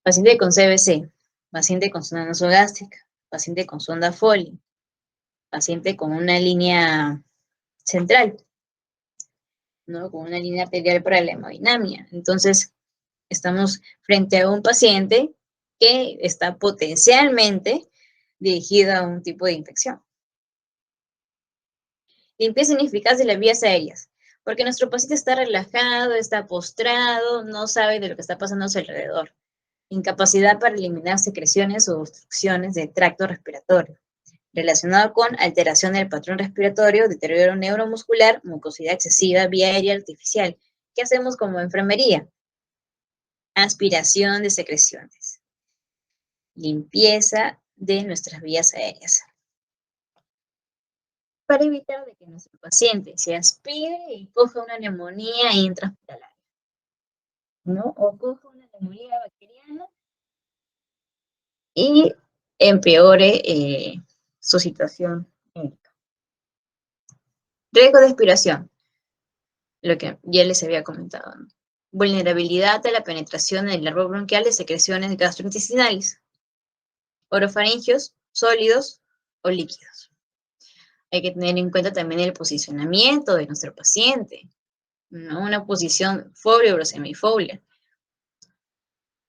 Paciente con CBC, paciente con sonda nasogástrica, paciente con sonda Foley, paciente con una línea central, ¿no? Con una línea arterial para la hemodinamia. Entonces, estamos frente a un paciente que está potencialmente dirigido a un tipo de infección. Limpieza ineficaz de las vías aéreas, porque nuestro paciente está relajado, está postrado, no sabe de lo que está pasando a su alrededor. Incapacidad para eliminar secreciones o obstrucciones del tracto respiratorio, relacionado con alteración del patrón respiratorio, deterioro neuromuscular, mucosidad excesiva, vía aérea artificial. ¿Qué hacemos como enfermería? Aspiración de secreciones. Limpieza de nuestras vías aéreas. Para evitar de que nuestro paciente se aspire y coja una neumonía intrahospitalaria, ¿no? O coja una neumonía bacteriana y empeore su situación médica. Riesgo de expiración, lo que ya les había comentado, ¿no? Vulnerabilidad a la penetración en el árbol bronquial de secreciones gastrointestinales, orofaringios, sólidos o líquidos. Hay que tener en cuenta también el posicionamiento de nuestro paciente, ¿no? Una posición fobia o semifobia.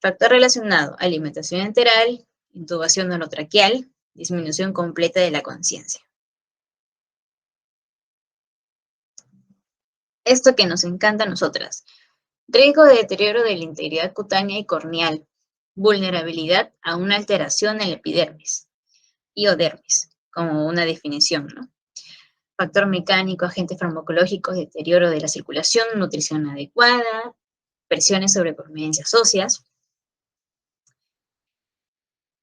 Factor relacionado, alimentación enteral, intubación orotraqueal, disminución completa de la conciencia. Esto que nos encanta a nosotras. Riesgo de deterioro de la integridad cutánea y corneal. Vulnerabilidad a una alteración en la epidermis y o dermis, como una definición, ¿no? Factor mecánico, agentes farmacológicos, deterioro de la circulación, nutrición adecuada, presiones sobre prominencias óseas.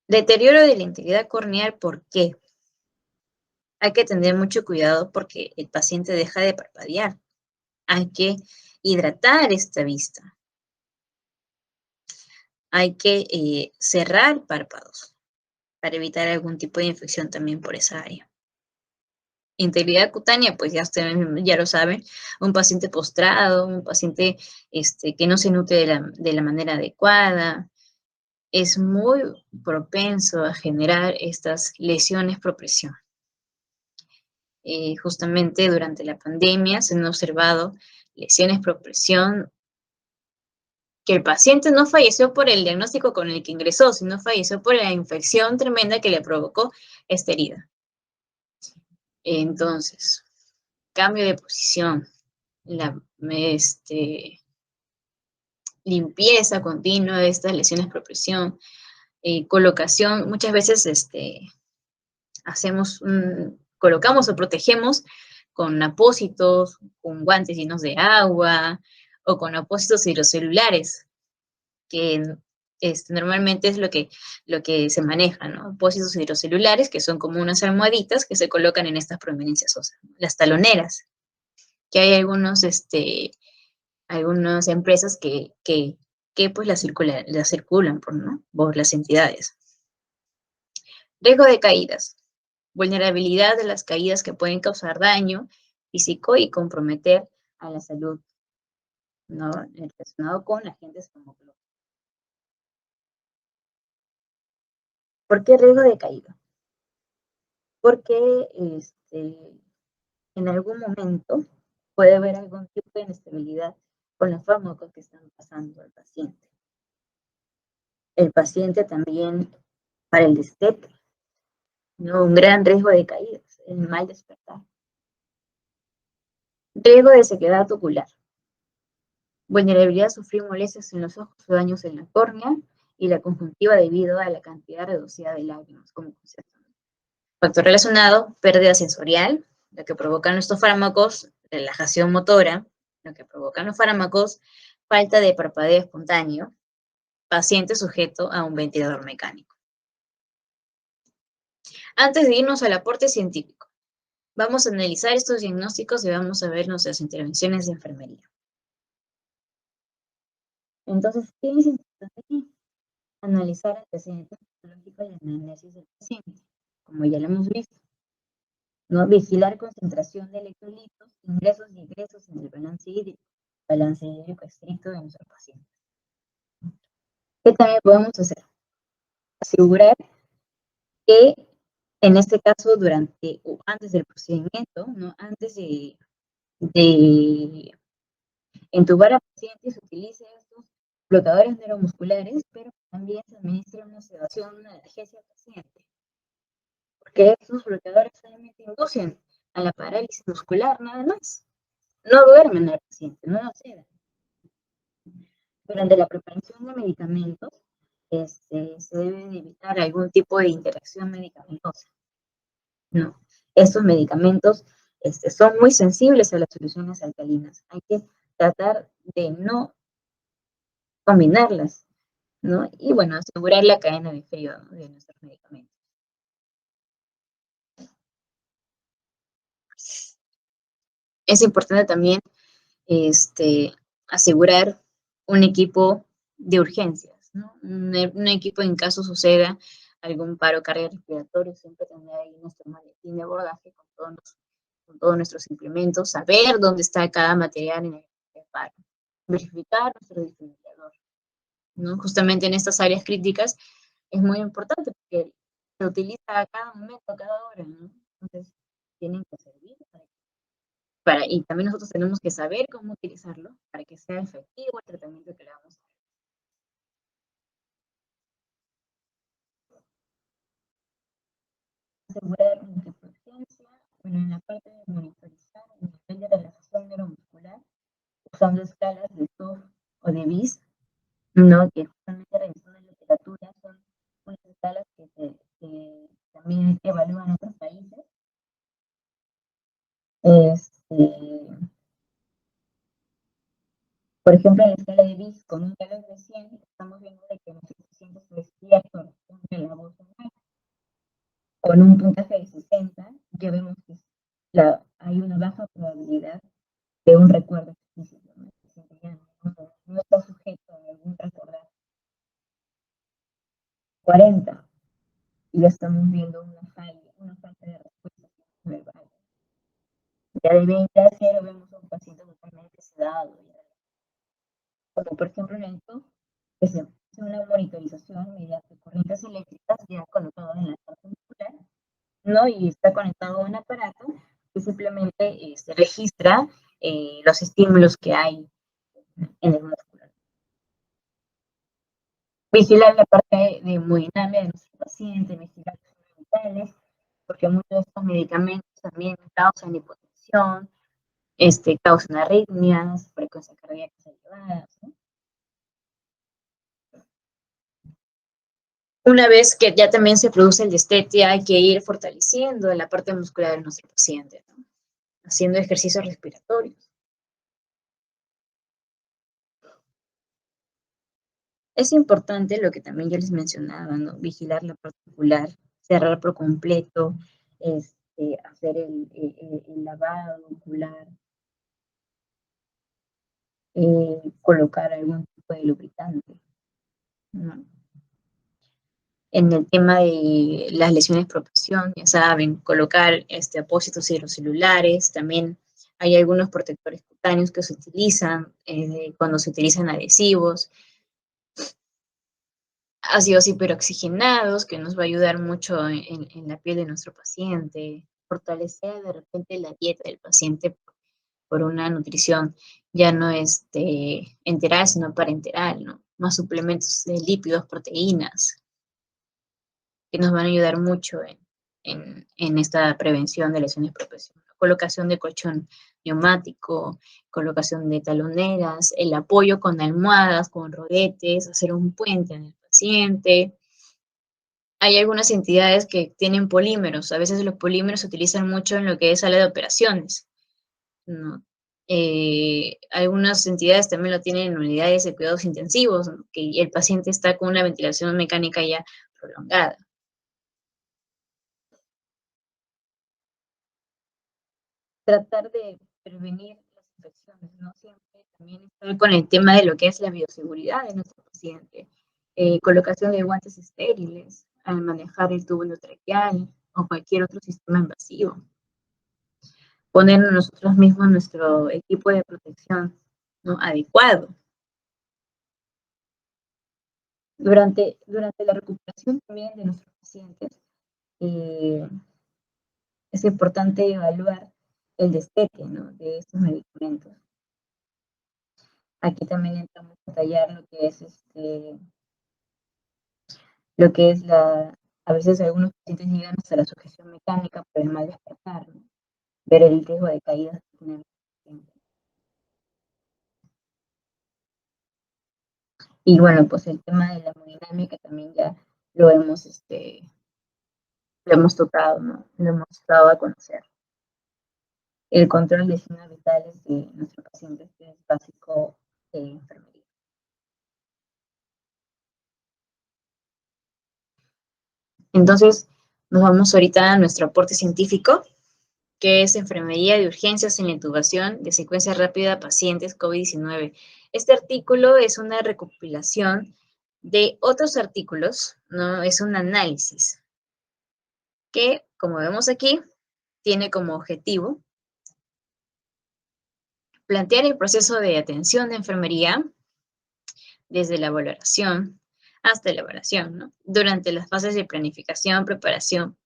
Deterioro de la integridad corneal, ¿por qué? Hay que tener mucho cuidado porque el paciente deja de parpadear. Hay que hidratar esta vista. Hay que cerrar párpados para evitar algún tipo de infección también por esa área. Integridad cutánea, pues ya ustedes ya lo saben, un paciente postrado, un paciente que no se nutre de la manera adecuada, es muy propenso a generar estas lesiones por presión. Justamente durante la pandemia se han observado lesiones por presión que el paciente no falleció por el diagnóstico con el que ingresó, sino falleció por la infección tremenda que le provocó esta herida. Entonces, cambio de posición, limpieza continua de estas lesiones por presión, colocación, muchas veces colocamos o protegemos con apósitos, con guantes llenos de agua o con apósitos hidrocelulares, que normalmente es lo que se maneja, ¿no? Apósitos hidrocelulares, que son como unas almohaditas que se colocan en estas prominencias óseas, ¿no? Las taloneras, que hay algunas empresas que pues las circulan, ¿no? Por las entidades. Riesgo de caídas. Vulnerabilidad de las caídas que pueden causar daño físico y comprometer a la salud, ¿no? Relacionado con agentes farmacológicos. ¿Por qué riesgo de caída? Porque en algún momento puede haber algún tipo de inestabilidad con los fármacos que están pasando al paciente. El paciente también, para el destete, ¿no? Un gran riesgo de caídas, el mal despertar. Riesgo de sequedad ocular. Vulnerabilidad a sufrir molestias en los ojos o daños en la córnea y la conjuntiva debido a la cantidad reducida de lágrimas, como concepto. Factor relacionado, pérdida sensorial, lo que provocan estos fármacos, relajación motora, lo que provocan los fármacos, falta de parpadeo espontáneo, paciente sujeto a un ventilador mecánico. Antes de irnos al aporte científico, vamos a analizar estos diagnósticos y vamos a ver nuestras intervenciones de enfermería. Entonces, ¿qué es importante aquí? Analizar antecedentes psicológicos y el análisis del paciente, como ya lo hemos visto. ¿No? Vigilar concentración de electrolitos, ingresos y egresos en el balance hídrico estricto de nuestro paciente. ¿Qué también podemos hacer? Asegurar que en este caso durante o antes del procedimiento, ¿no? Antes de entubar a pacientes, se utilice estos bloqueadores neuromusculares, pero también se administra una sedación, una analgesia al paciente. Porque estos bloqueadores solamente inducen a la parálisis muscular, nada más. No duermen al paciente, no lo sedan. Durante la preparación de medicamentos, se debe evitar algún tipo de interacción medicamentosa. No, estos medicamentos son muy sensibles a las soluciones alcalinas. Hay que tratar de no combinarlas, ¿no? Y bueno, asegurar la cadena de frío, ¿no?, de nuestros medicamentos. Es importante también asegurar un equipo de urgencias, ¿no? Un equipo en caso suceda algún paro cardiorrespiratorio, siempre tener ahí nuestro maletín de abordaje con todos nuestros implementos, saber dónde está cada material en el paro, verificar nuestro desfibrilador, ¿no? Justamente en estas áreas críticas es muy importante porque se utiliza a cada momento, a cada hora, ¿no? Entonces, tienen que servir y también nosotros tenemos que saber cómo utilizarlo para que sea efectivo el tratamiento que le vamos a dar. Asegurar una urgencia, bueno, en la parte de monitorizar el nivel de relajación neuromuscular, usando escalas de TOF o de BIS, ¿no? Que justamente revisando la literatura son unas escalas que también evalúan otros países. Por ejemplo, en la escala de BIS con un valor de 100, estamos viendo de que nuestro paciente se despierta de la voz normal. Con un puntaje de 60, ya vemos que hay una baja probabilidad de un recuerdo explícito, ¿no? No está sujeto a algún recordar. 40, y ya estamos viendo una falta de respuesta verbal. Ya de 20 a 0 vemos a un paciente totalmente sedado. Como por ejemplo en el TOF, que se hace una monitorización mediante corrientes eléctricas ya colocado en la parte muscular, ¿no? Y está conectado a un aparato que simplemente registra los estímulos que hay en el músculo. Vigilar la parte de hemodinámica de nuestro paciente, vigilar los signos vitales, porque muchos de estos medicamentos también causan hipotensión, causan arritmias, frecuencias cardíacas elevadas, ¿no? Una vez que ya también se produce el destete, hay que ir fortaleciendo la parte muscular de nuestro paciente, ¿no? Haciendo ejercicios respiratorios. Es importante lo que también ya les mencionaba, ¿no? Vigilar la parte ocular, cerrar por completo, hacer el lavado ocular, colocar algún tipo de lubricante, ¿no? En el tema de las lesiones por presión, ya saben, colocar apósitos hidrocelulares, también hay algunos protectores cutáneos que se utilizan cuando se utilizan adhesivos, ácidos hiperoxigenados, que nos va a ayudar mucho en la piel de nuestro paciente, fortalecer de repente la dieta del paciente por una nutrición ya no enteral, sino parenteral, ¿no? Más suplementos de lípidos, proteínas, que nos van a ayudar mucho en esta prevención de lesiones por presión. Colocación de colchón neumático, colocación de taloneras, el apoyo con almohadas, con rodetes, hacer un puente en el paciente. Hay algunas entidades que tienen polímeros. A veces los polímeros se utilizan mucho en lo que es sala de operaciones, ¿no? Algunas entidades también lo tienen en unidades de cuidados intensivos, ¿no? Que el paciente está con una ventilación mecánica ya prolongada. Tratar de prevenir las infecciones, ¿no? Siempre también estar con el tema de lo que es la bioseguridad de nuestro paciente. Colocación de guantes estériles al manejar el tubo endotraqueal o cualquier otro sistema invasivo. Poner nosotros mismos nuestro equipo de protección, ¿no? Adecuado. Durante la recuperación también de nuestros pacientes, eh, es importante evaluar el destete, ¿no? De estos medicamentos. Aquí también entramos a detallar lo que es a veces algunos pacientes llegan hasta la sujeción mecánica por el mal despertar, ¿no? Ver el riesgo de caídas que tienen los pacientes. Y bueno, pues el tema de la hemodinámica también ya lo hemos tocado, ¿no? Lo hemos dado a conocer. El control de signos vitales de nuestros pacientes es básico de enfermería. Entonces, nos vamos ahorita a nuestro aporte científico, que es enfermería de urgencias en la intubación de secuencia rápida a pacientes COVID-19. Este artículo es una recopilación de otros artículos, ¿no? Es un análisis que, como vemos aquí, tiene como objetivo plantear el proceso de atención de enfermería desde la valoración hasta la evaluación, ¿no? Durante las fases de planificación, preparación,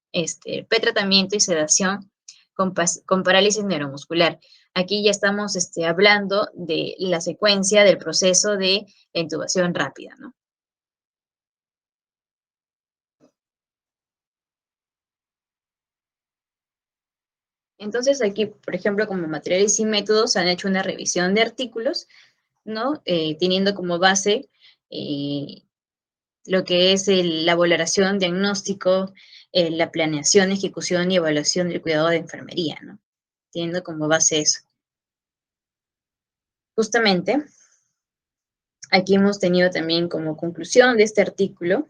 pretratamiento y sedación con parálisis neuromuscular. Aquí ya estamos hablando de la secuencia del proceso de la intubación rápida, ¿no? Entonces aquí, por ejemplo, como materiales y métodos, han hecho una revisión de artículos, ¿no? Teniendo como base lo que es la valoración, diagnóstico, la planeación, ejecución y evaluación del cuidado de enfermería, ¿no? Teniendo como base eso. Justamente, aquí hemos tenido también como conclusión de este artículo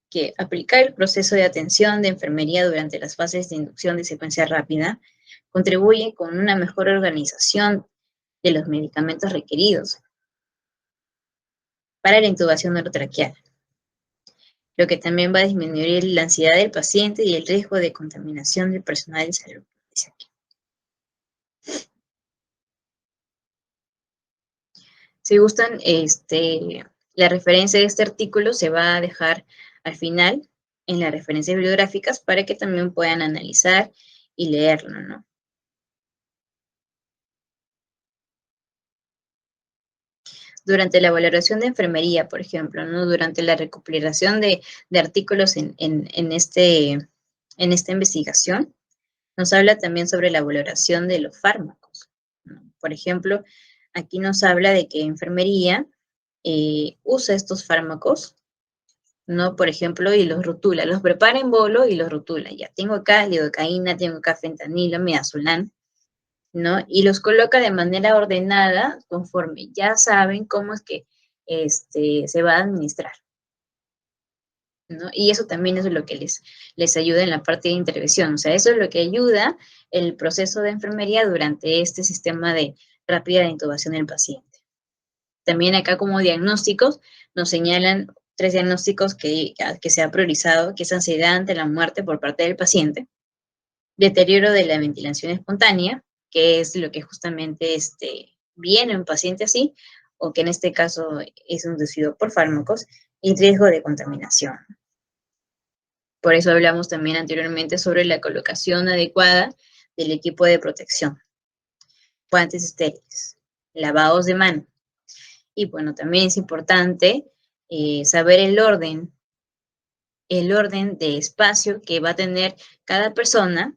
que aplicar el proceso de atención de enfermería durante las fases de inducción de secuencia rápida contribuye con una mejor organización de los medicamentos requeridos para la intubación orotraqueal, lo que también va a disminuir la ansiedad del paciente y el riesgo de contaminación del personal de salud. Dice aquí. Si gustan, la referencia de este artículo se va a dejar al final en las referencias bibliográficas para que también puedan analizar y leerlo, ¿no? Durante la valoración de enfermería, por ejemplo, ¿no? Durante la recopilación de artículos en esta investigación, nos habla también sobre la valoración de los fármacos, ¿no? Por ejemplo, aquí nos habla de que enfermería usa estos fármacos, ¿no? Por ejemplo, y los rotula, los prepara en bolo y los rotula. Ya tengo acá lidocaína, tengo acá fentanilo, midazolam, ¿no? Y los coloca de manera ordenada conforme ya saben cómo es que se va a administrar, ¿no? Y eso también es lo que les ayuda en la parte de intervención. O sea, eso es lo que ayuda el proceso de enfermería durante este sistema de rápida de intubación del paciente. También acá como diagnósticos nos señalan tres diagnósticos que se ha priorizado, que es ansiedad ante la muerte por parte del paciente, deterioro de la ventilación espontánea, que es lo que justamente viene un paciente así, o que en este caso es inducido por fármacos, y riesgo de contaminación. Por eso hablamos también anteriormente sobre la colocación adecuada del equipo de protección, guantes estériles, lavados de mano. Y bueno, también es importante saber el orden de espacio que va a tener cada persona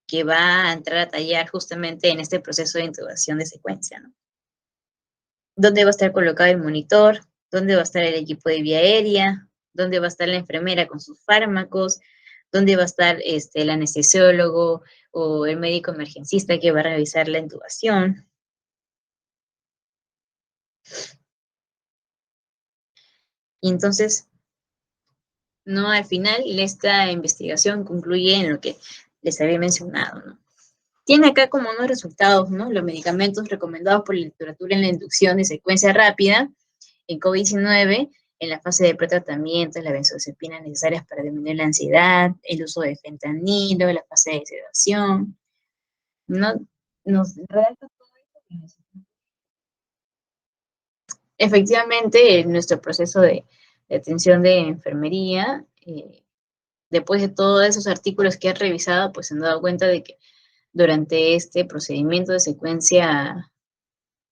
que va a entrar a tallar justamente en este proceso de intubación de secuencia, ¿no? ¿Dónde va a estar colocado el monitor? ¿Dónde va a estar el equipo de vía aérea? ¿Dónde va a estar la enfermera con sus fármacos? ¿Dónde va a estar el anestesiólogo o el médico emergencista que va a revisar la intubación? Y entonces, no, al final esta investigación concluye en lo que les había mencionado, ¿no? Tiene acá como unos resultados, ¿no? Los medicamentos recomendados por la literatura en la inducción de secuencia rápida en COVID-19, en la fase de pretratamiento, las benzodiazepinas necesarias para disminuir la ansiedad, el uso de fentanilo, la fase de sedación, ¿no? Nos redacta todo esto. Efectivamente, en nuestro proceso de atención de enfermería, después de todos esos artículos que he revisado, pues se han dado cuenta de que durante este procedimiento de secuencia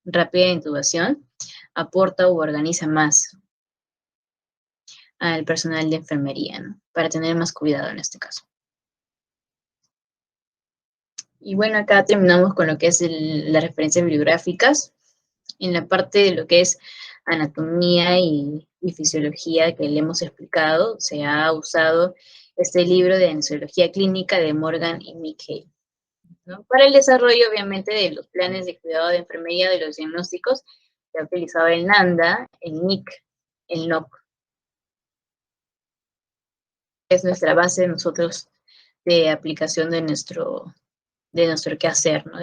rápida de intubación, aporta o organiza más al personal de enfermería, ¿no? Para tener más cuidado en este caso. Y bueno, acá terminamos con lo que es las referencias bibliográficas. En la parte de lo que es anatomía y fisiología que le hemos explicado, se ha usado este libro de anestesiología clínica de Morgan y Mickey, ¿no? Para el desarrollo, obviamente, de los planes de cuidado de enfermería de los diagnósticos, se ha utilizado el NANDA, el NIC, el NOC. Es nuestra base de nosotros de aplicación de nuestro quehacer, ¿no?